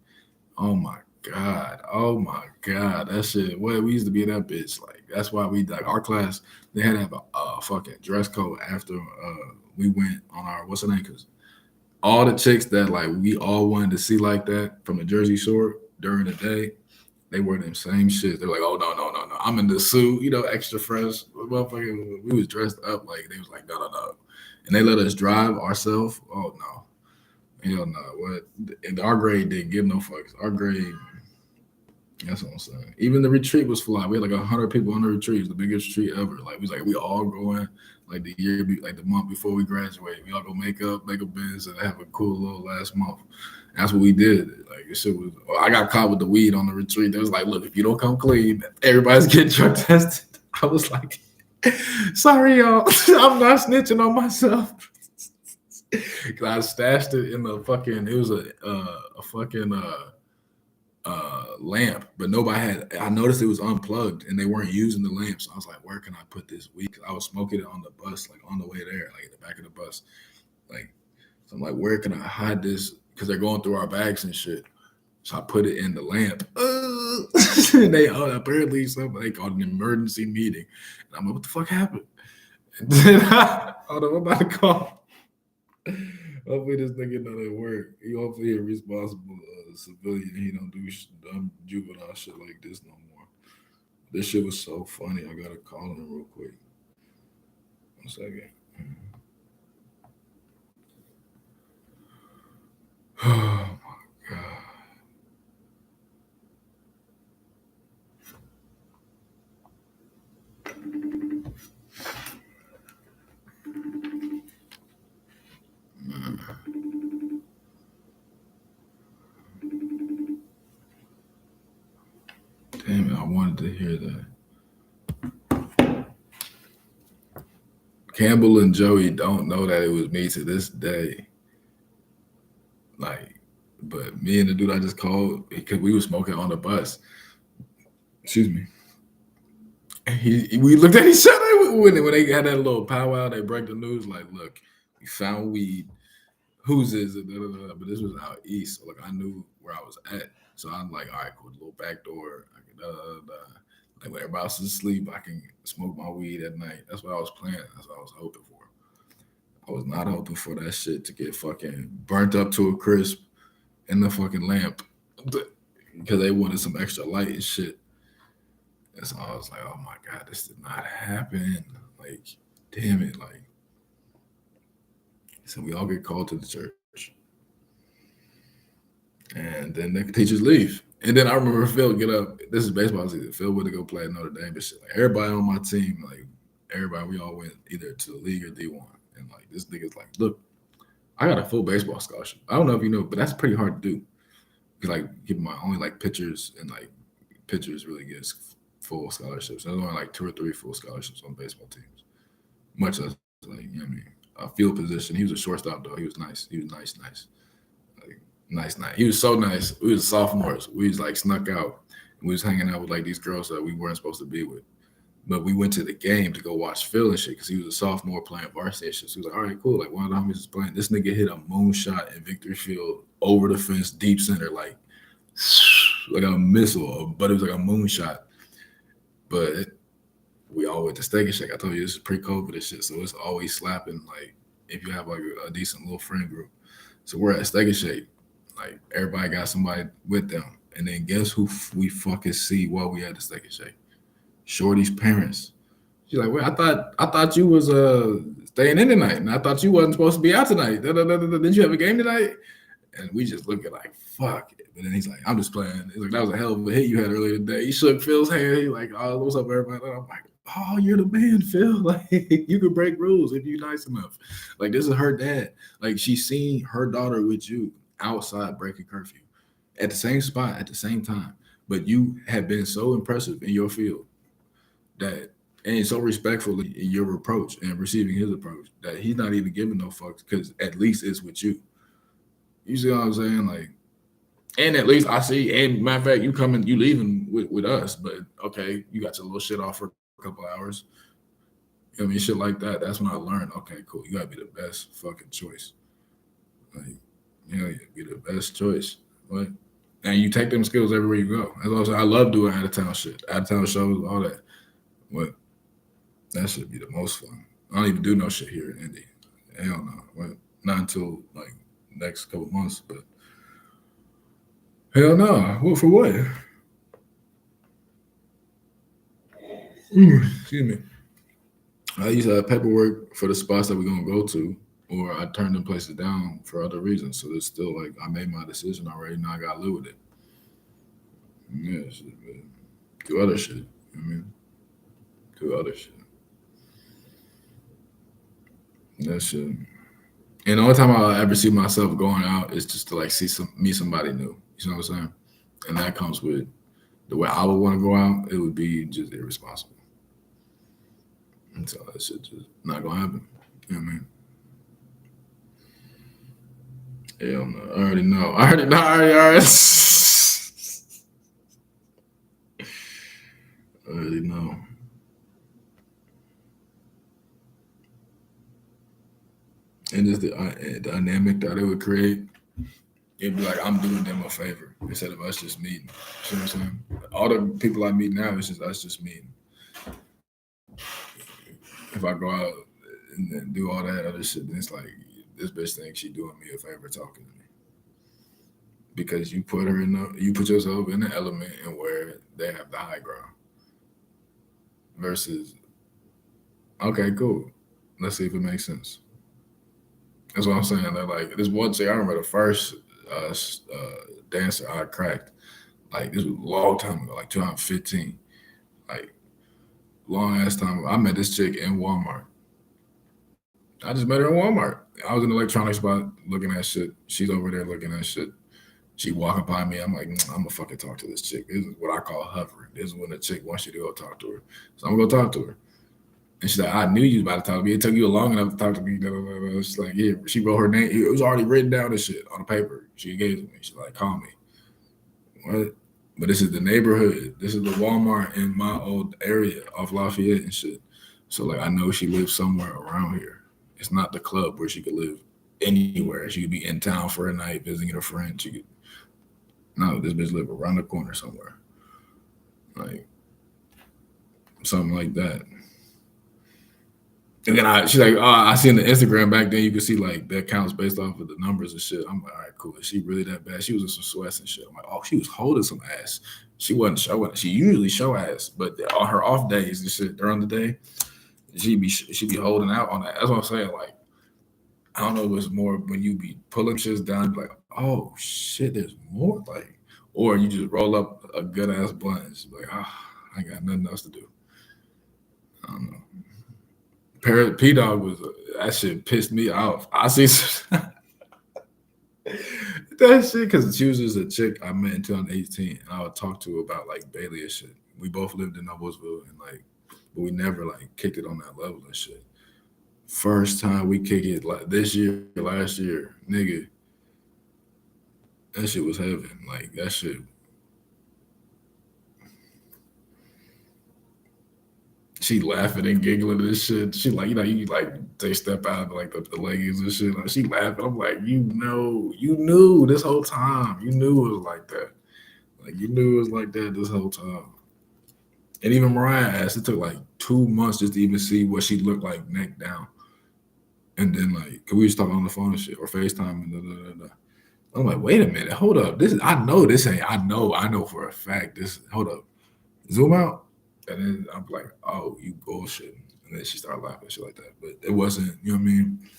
Oh my god. Oh my god. That shit. Well, we used to be that bitch. Like that's why we like our class. They had to have a fucking dress code after we went on our what's the name? Because all the chicks that like we all wanted to see like that from the Jersey Shore during the day, they wore them same shit. They're like, oh no, no, no, no. I'm in the suit, extra fresh. Motherfucker, we was dressed up like they was like, no, no, no. And they let us drive ourselves. Oh no. Hell no. What and our grade didn't give no fucks. Our grade, that's what I'm saying. Even the retreat was fly. We had like 100 people on the retreat. It was the biggest retreat ever. Like we all going like the year, like the month before we graduate. We all go make a biz, and have a cool little last month. That's what we did. Like this shit was. I got caught with the weed on the retreat. They was like, look, if you don't come clean, everybody's getting drug tested. I was like, sorry y'all, I'm not snitching on myself. Cause I stashed it in the fucking. It was a fucking lamp, but nobody had. I noticed it was unplugged and they weren't using the lamp. So I was like, where can I put this weed? Cause I was smoking it on the bus, like on the way there, like in the back of the bus. Like, so I'm like, where can I hide this? Because they're going through our bags and shit. So I put it in the lamp. And they apparently they called an emergency meeting. And I'm like, what the fuck happened? And then hold on, I'm about to call. Hopefully this nigga know that work. Hopefully he a responsible civilian. He don't do dumb juvenile shit like this no more. This shit was so funny. I gotta call him real quick. 1 second. Oh my god. Damn it, I wanted to hear that. Campbell and Joey don't know that it was me to this day. Like, but me and the dude I just called, because we were smoking on the bus. Excuse me. We looked at each other when they had that little powwow. They break the news like, look, we found weed. Whose is it? But this was out east, so like I knew where I was at. So I'm like, all right, cool. Little back door. I can like when everybody else is asleep, I can smoke my weed at night. That's what I was planning. That's what I was hoping for. I was not hoping for that shit to get fucking burnt up to a crisp in the fucking lamp because they wanted some extra light and shit. And so I was like, oh my god, this did not happen. Like, damn it, like. So we all get called to the church. And then the teachers leave. And then I remember Phil get up. This is baseball season. Phil went to go play at Notre Dame and shit. Like everybody on my team, like everybody, we all went either to the league or D1. And like this nigga's like, look, I got a full baseball scholarship. I don't know if you know, but that's pretty hard to do. Because like people might only like pitchers and like pitchers really gets full scholarships. There's only like 2 or 3 full scholarships on baseball teams. Much less like, you know what I mean? A field position. He was a shortstop though. He was nice. He was nice. Like, nice. He was so nice. We was sophomores. We was like snuck out. We was hanging out with like these girls that we weren't supposed to be with. But we went to the game to go watch Phil and shit because he was a sophomore playing varsity and shit. So he was like, all right, cool. Like one of the homies is playing. This nigga hit a moonshot in Victory Field over the fence, deep center, like a missile, but it was like a moonshot. But we all went to Steak and Shake. I told you this is pre-COVID and shit, so it's always slapping. Like if you have like a decent little friend group, so we're at Steak and Shake. Like everybody got somebody with them, and then guess who we fucking see while we at the Steak and Shake? Shorty's parents. She's like, wait, I thought you was staying in tonight, and I thought you wasn't supposed to be out tonight. Didn't you have a game tonight? And we just look at like, fuck it. But then he's like, I'm just playing. He's like, that was a hell of a hit you had earlier today. He shook Phil's hand. He's like, oh, what's up, everybody? And I'm like, oh, you're the man, Phil. Like, you can break rules if you're nice enough. Like, this is her dad. Like, she's seen her daughter with you outside breaking curfew at the same spot at the same time. But you have been so impressive in your field that and so respectful in your approach and receiving his approach that he's not even giving no fucks because at least it's with you. You see what I'm saying? Like, and at least I see, and matter of fact, you leaving with us, but okay, you got your little shit off for a couple hours. You know what I mean? Shit like that. That's when I learned, okay, cool, you gotta be the best fucking choice. Like, Yeah, be the best choice. What? And you take them skills everywhere you go. As also, I love doing out of town shit, out of town shows, all that. What? That should be the most fun. I don't even do no shit here in Indy. Hell no. What? Not until like next couple months. But hell no. What for what? Excuse me. I used to have paperwork for the spots that we're gonna go to, or I turned them places down for other reasons. So it's still like I made my decision already. Now I gotta live with it. Yeah, shit, do other shit. I mean, do other shit. That shit. And the only time I'll ever see myself going out is just to like meet somebody new. You know what I'm saying? And that comes with the way I would want to go out. It would be just irresponsible. And so that shit just not gonna happen. You know what I mean? Hell no. I already know. I already know. I already know. And just the dynamic that it would create, it'd be like I'm doing them a favor instead of us just meeting. You know what I'm saying? All the people I meet now, it's just us just meeting. If I go out and then do all that other shit, then it's like this bitch thinks she doing me a favor talking to me because you put yourself in the element and where they have the high ground versus okay, cool. Let's see if it makes sense. That's what I'm saying. That like this one chick, I remember the first dancer I cracked. Like this was a long time ago, like 2015. Like long ass time ago. I met this chick in Walmart. I just met her in Walmart. I was in the electronics spot looking at shit. She's over there looking at shit. She walking by me. I'm like, I'm gonna fucking talk to this chick. This is what I call hovering. This is when a chick wants you to go talk to her. So I'm gonna go talk to her. And she's like, I knew you was about to talk to me. It took you long enough to talk to me. She's like, yeah. She wrote her name. It was already written down and shit on the paper. She gave it to me. She's like, call me. What? But this is the neighborhood. This is the Walmart in my old area off Lafayette and shit. So like I know she lives somewhere around here. It's not the club where she could live anywhere. She could be in town for a night visiting a friend. She could no, this bitch live around the corner somewhere. Like something like that. And then she's like, oh, I seen the Instagram back then. You could see like the accounts based off of the numbers and shit. I'm like, all right, cool. Is she really that bad? She was in some sweats and shit. I'm like, oh, she was holding some ass. She wasn't showing. She usually show ass, but on her off days and shit during the day, she be holding out on that. That's what I'm saying. Like, I don't know if it's more when you be pulling shits down, like, oh shit, there's more. Like, or you just roll up a good ass blunt. It's like, I got nothing else to do. I don't know. P Dog was that shit pissed me off. I see that shit because she was just a chick I met in 2018, and I would talk to her about like Bailey and shit. We both lived in Noblesville, and like, but we never like kicked it on that level and shit. First time we kick it like this year, last year, nigga, that shit was heaven. Like that shit. She laughing and giggling and shit. She like, you like they step out of like the leggings and shit. Like, she laughing. I'm like, you knew this whole time. You knew it was like that. Like you knew it was like that this whole time. And even Mariah asked, it took like 2 months just to even see what she looked like neck down. And then like, cause we was talking on the phone and shit or FaceTime and da, da, da, da. I'm like, wait a minute, hold up. This is I know this ain't I know for a fact this hold up. Zoom out. And then I'm like, oh, you bullshit. And then she started laughing and shit like that. But it wasn't, you know what I mean,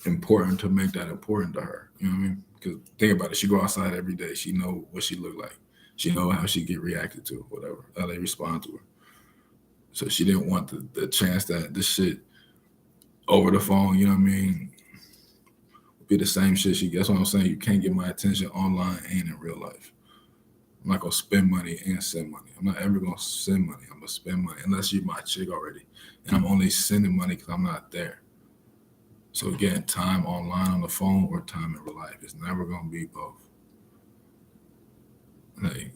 important to make that important to her. You know what I mean? Because think about it, she go outside every day. She know what she look like. She know how she get reacted to, whatever, how they respond to her. So she didn't want the chance that this shit over the phone, you know what I mean, be the same shit she gets. That's what I'm saying. You can't get my attention online and in real life. I'm not gonna spend money and send money. I'm not ever gonna send money. I'm gonna spend money unless you're my chick already, and I'm only sending money because I'm not there. So again, time online on the phone or time in real life. It's never gonna be both. Like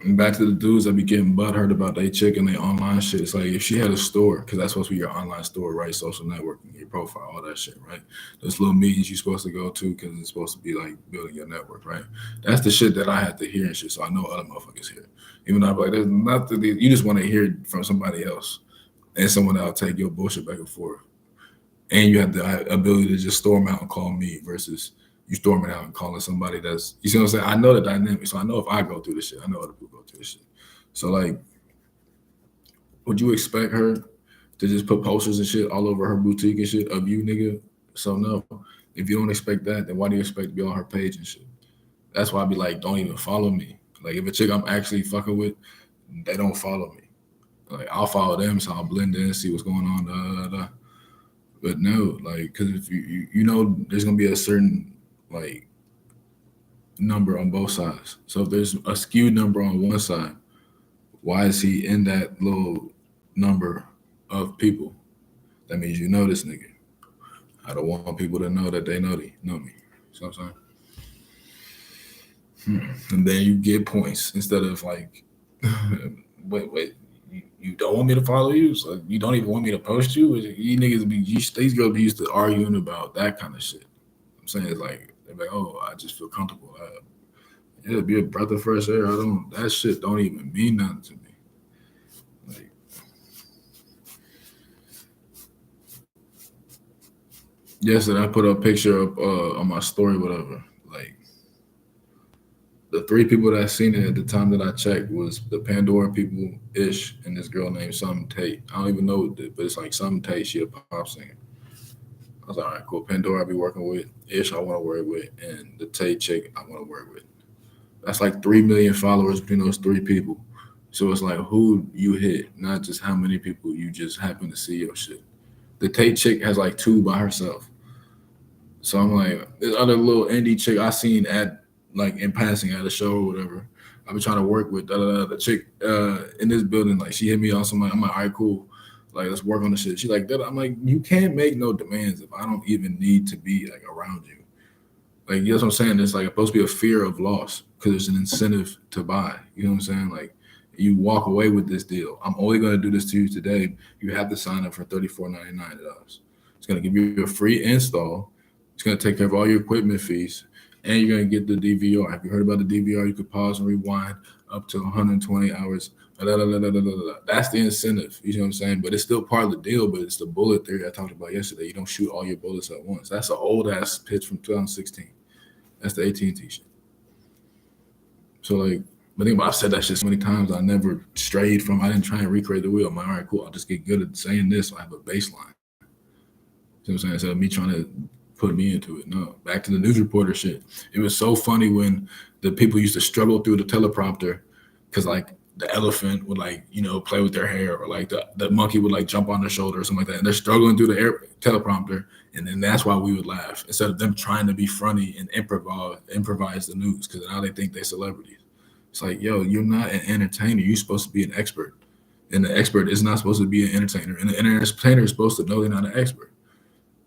And back to the dudes that be getting butthurt about they chick and they online shit. It's like if she had a store, because that's supposed to be your online store, right? Social networking, your profile, all that shit, right? Those little meetings you're supposed to go to because it's supposed to be like building your network, right? That's the shit that I had to hear and shit. So I know other motherfuckers hear. Even though I'm like, there's nothing, you just want to hear it from somebody else and someone that'll take your bullshit back and forth. And you have the ability to just storm out and call me versus you storming out and calling somebody that's, you see what I'm saying? I know the dynamic. So I know if I go through this shit, I know other people go through this shit. So like, would you expect her to just put posters and shit all over her boutique and shit of you, nigga? So no. If you don't expect that, then why do you expect to be on her page and shit? That's why I be like, don't even follow me. Like if a chick I'm actually fucking with, they don't follow me. Like I'll follow them, so I'll blend in, see what's going on. But no, like, because if you know there's gonna be a certain like number on both sides. So if there's a skewed number on one side, why is he in that little number of people? That means you know this nigga. I don't want people to know that they know me. So I'm saying, and then you get points instead of like, wait, you don't want me to follow you, so you don't even want me to post you. You niggas be these girls be used to arguing about that kind of shit. I'm saying it's like they're like, oh, I just feel comfortable. Yeah, be a breath of fresh air. I don't. That shit don't even mean nothing to me. Like yesterday, I put a picture up on my story, whatever. Like the three people that I seen it at the time that I checked was the Pandora people, Ish, and this girl named Some Tate. I don't even know, but it's like Some Tate. She a pop singer. I was like, all right, cool. Pandora I be working with, Ish I want to work with, and the Tate chick I want to work with. That's like 3 million followers between those three people. So it's like who you hit, not just how many people you just happen to see your shit. The Tate chick has like two by herself. So I'm like, this other little indie chick I seen at like in passing at a show or whatever. I've been trying to work with the chick in this building. Like she hit me on something. I'm like, all right, cool. Like let's work on the shit. She's like, that. I'm like, you can't make no demands if I don't even need to be like around you. Like you know what I'm saying? It's like supposed to be a fear of loss because it's an incentive to buy. You know what I'm saying? Like you walk away with this deal. I'm only going to do this to you today. You have to sign up for $34.99. It's going to give you a free install. It's going to take care of all your equipment fees, and you're going to get the DVR. Have you heard about the DVR? You could pause and rewind up to 120 hours. That's the incentive. You know what I'm saying? But it's still part of the deal. But it's the bullet theory I talked about yesterday. You don't shoot all your bullets at once. That's an old ass pitch from 2016. That's the AT&T shit. So like, but think about I've said that shit so many times. I never strayed from. I didn't try and recreate the wheel. I'm like, all right, cool. I'll just get good at saying this. So I have a baseline. You know what I'm saying? Instead of me trying to put me into it. No, back to the news reporter shit. It was so funny when the people used to struggle through the teleprompter because like the elephant would like play with their hair or like the monkey would like jump on their shoulder or something like that. And they're struggling through the teleprompter, and then that's why we would laugh instead of them trying to be funny and improvise the news because now they think they're celebrities. It's like, yo, you're not an entertainer. You're supposed to be an expert, and the expert is not supposed to be an entertainer. And the entertainer is supposed to know they're not an expert.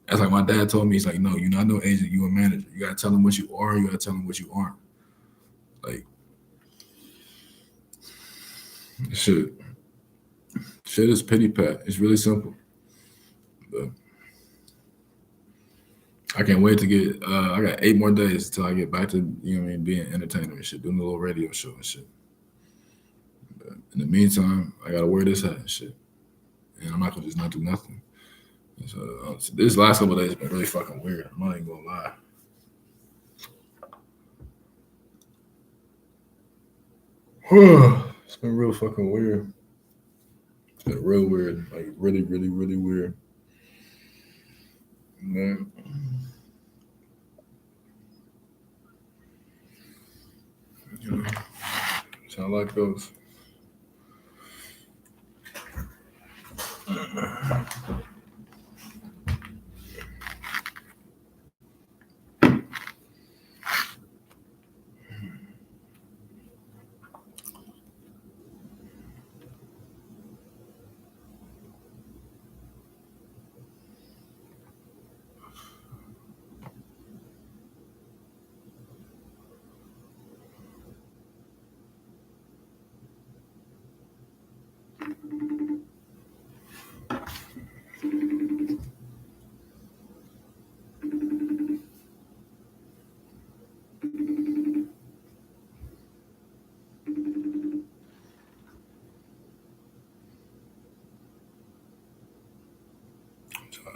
That's like my dad told me. He's like, no, you're not no agent. You're a manager. You gotta tell them what you are. You gotta tell them what you aren't. Like shit, shit is pity pat. It's really simple. But I can't wait to get. I got 8 more days until I get back to being an entertainer and shit, doing a little radio show and shit. But in the meantime, I gotta wear this hat and shit, and I'm not gonna just not do nothing. So this last couple of days has been really fucking weird. I'm not even gonna lie. It's been real fucking weird. It's been real weird, like really, really, really weird. Man, you know, that's how life goes.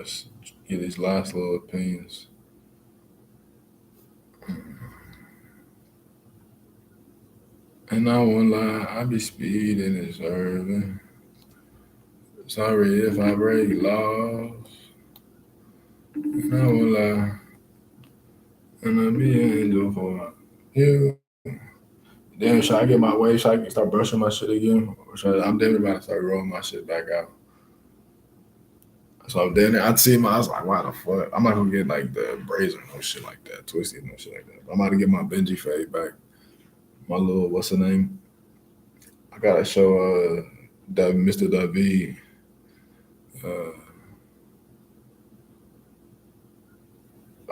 Let's get these last little opinions. And I won't lie, I be speeding and serving. Sorry if I break laws. And I won't lie, and I be an angel for you. Then should I get my way? Should I start brushing my shit again? Or should I'm definitely about to start rolling my shit back out. So then I'd see my, I was like, why the fuck? I'm not gonna get like the braids or no shit like that, twisted no shit like that. But I'm about to get my Benji fade back. My little, what's the name? I gotta show that Mr. David uh,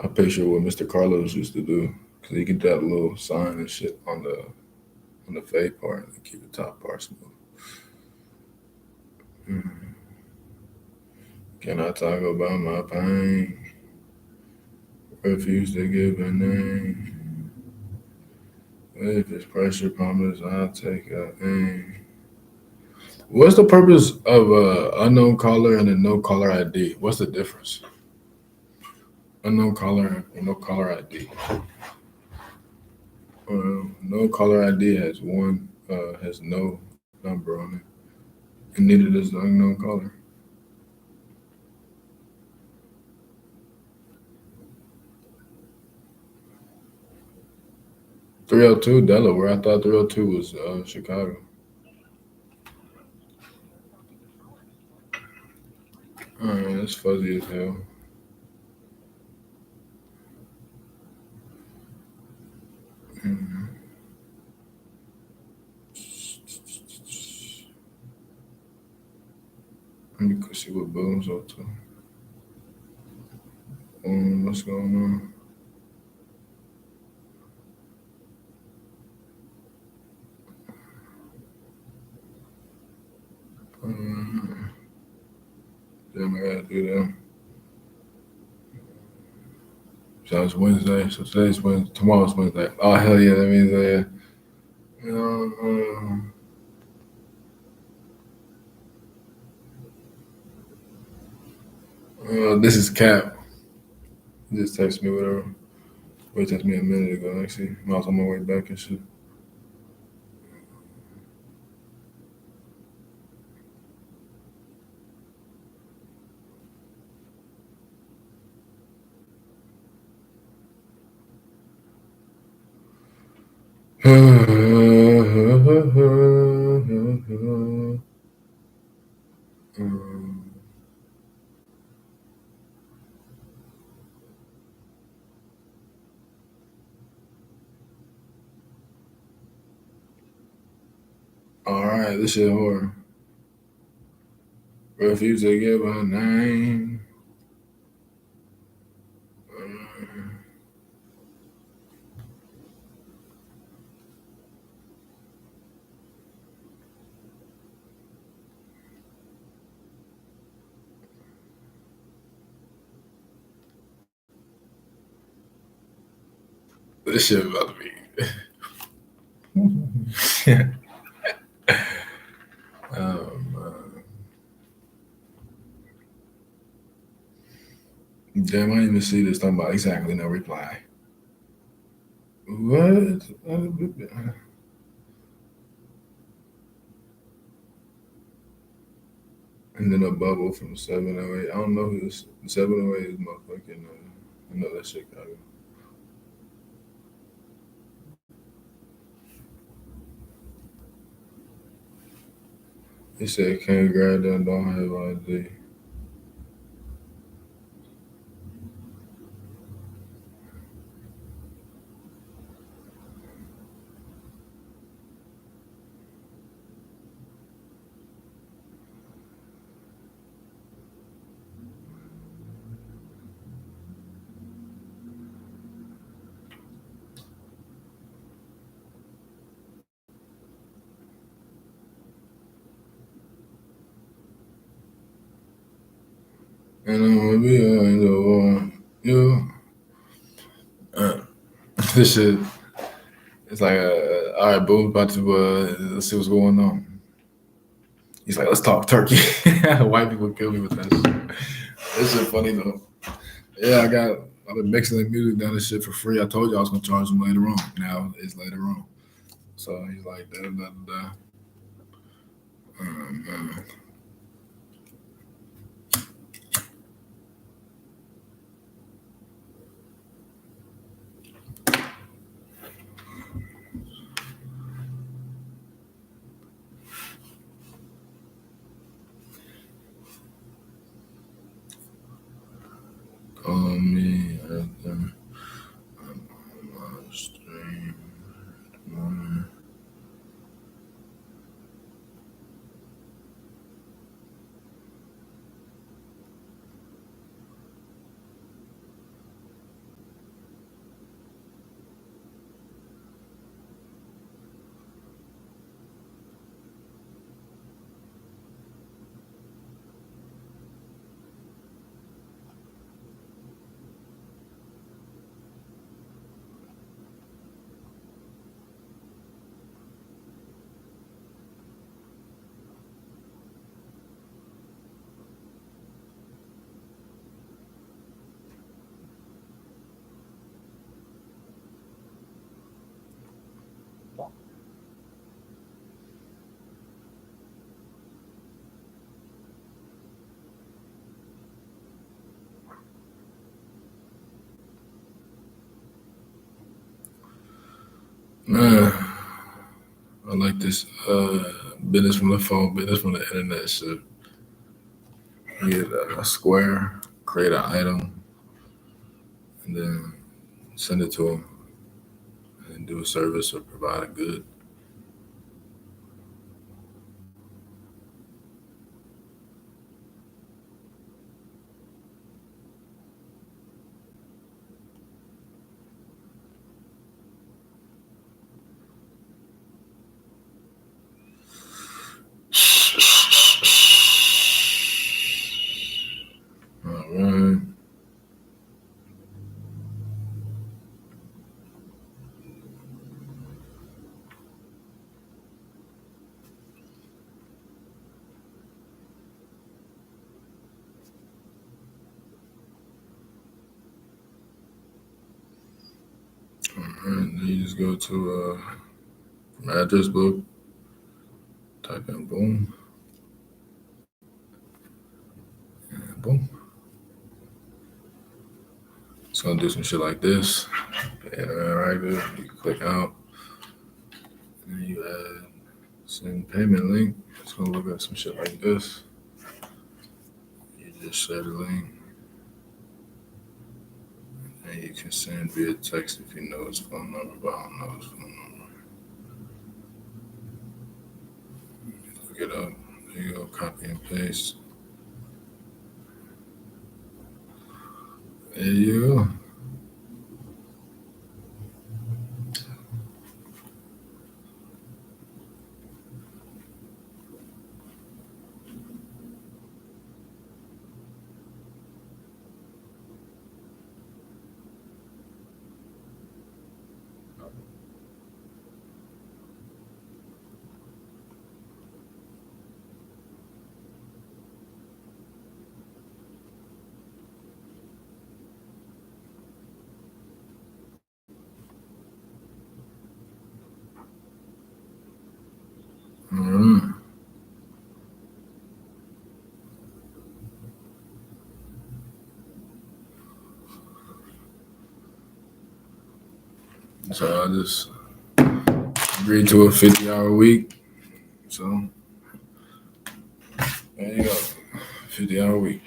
a picture of what Mr. Carlos used to do because he get that little sign and shit on the fade part and keep the top part smooth. Mm. Can I talk about my pain? Refuse to give a name. If it's pressure, promise I'll take a aim. What's the purpose of a unknown caller and a no caller ID? What's the difference? Unknown caller and no caller ID. No caller ID has has no number on it, and neither does the unknown caller. 302 Delaware. I thought 302 was Chicago. All right, that's fuzzy as hell. Mm. Let me go see what Boom's up to. What's going on? Um, Damn, I gotta do that. So it's Wednesday. So today's Wednesday. Tomorrow's Wednesday. Oh hell yeah, that means this is Cap. He just text me whatever. Wait, text me a minute ago. Actually, I was on my way back and shit. Um, all right, this shit horror. Refuse to give a name. Um, this shit about to be. Man. Damn, I didn't even see this talking about exactly no reply. What? And then a bubble from 708. I don't know who this 708 is motherfucking I know that Chicago. He said can't grab that, don't have ID. And I'm gonna be in the war. You this shit it's like all right, boo, about to let's see what's going on. He's like, let's talk turkey. White people kill me with that shit. That shit funny though. Yeah, I've been mixing the music down this shit for free. I told you I was gonna charge him later on. Now it's later on. So he's like da da da da. Man. Call me at the stream. Man, I like this business from the phone, business from the internet shit. Get a square, create an item, and then send it to them and do a service or provide a good. All right. All right. Then you just go to address book, type in boom, and boom. It's gonna do some shit like this. Yeah, right there. You click out, and you add send payment link. It's gonna look at some shit like this. You just share the link, and you can send via text if you know his phone number, but I don't know his phone number. Look it up. There you go. Copy and paste. There you go. All right. So I just agreed to a 50-hour week. So there you go. 50-hour week.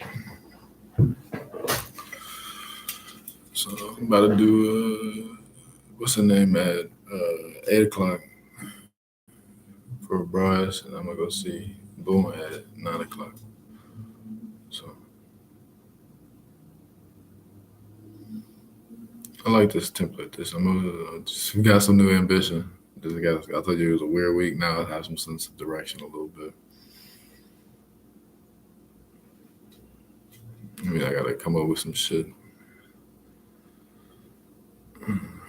So I'm about to do what's the name at 8 o'clock for Bryce, and I'm gonna go see Boom at 9 o'clock. So I like this template. This I'm gonna just we got some new ambition. I told you it was a weird week. Now I have some sense of direction a little bit. I mean, I gotta come up with some shit,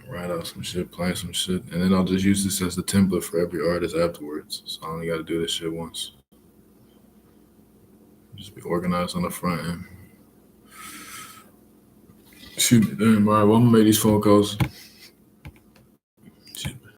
write out some shit, plan some shit, and then I'll just use this as the template for every artist afterwards. So I only gotta do this shit once. Just be organized on the front end. Shoot, damn, all right. Well, I'm gonna make these phone calls.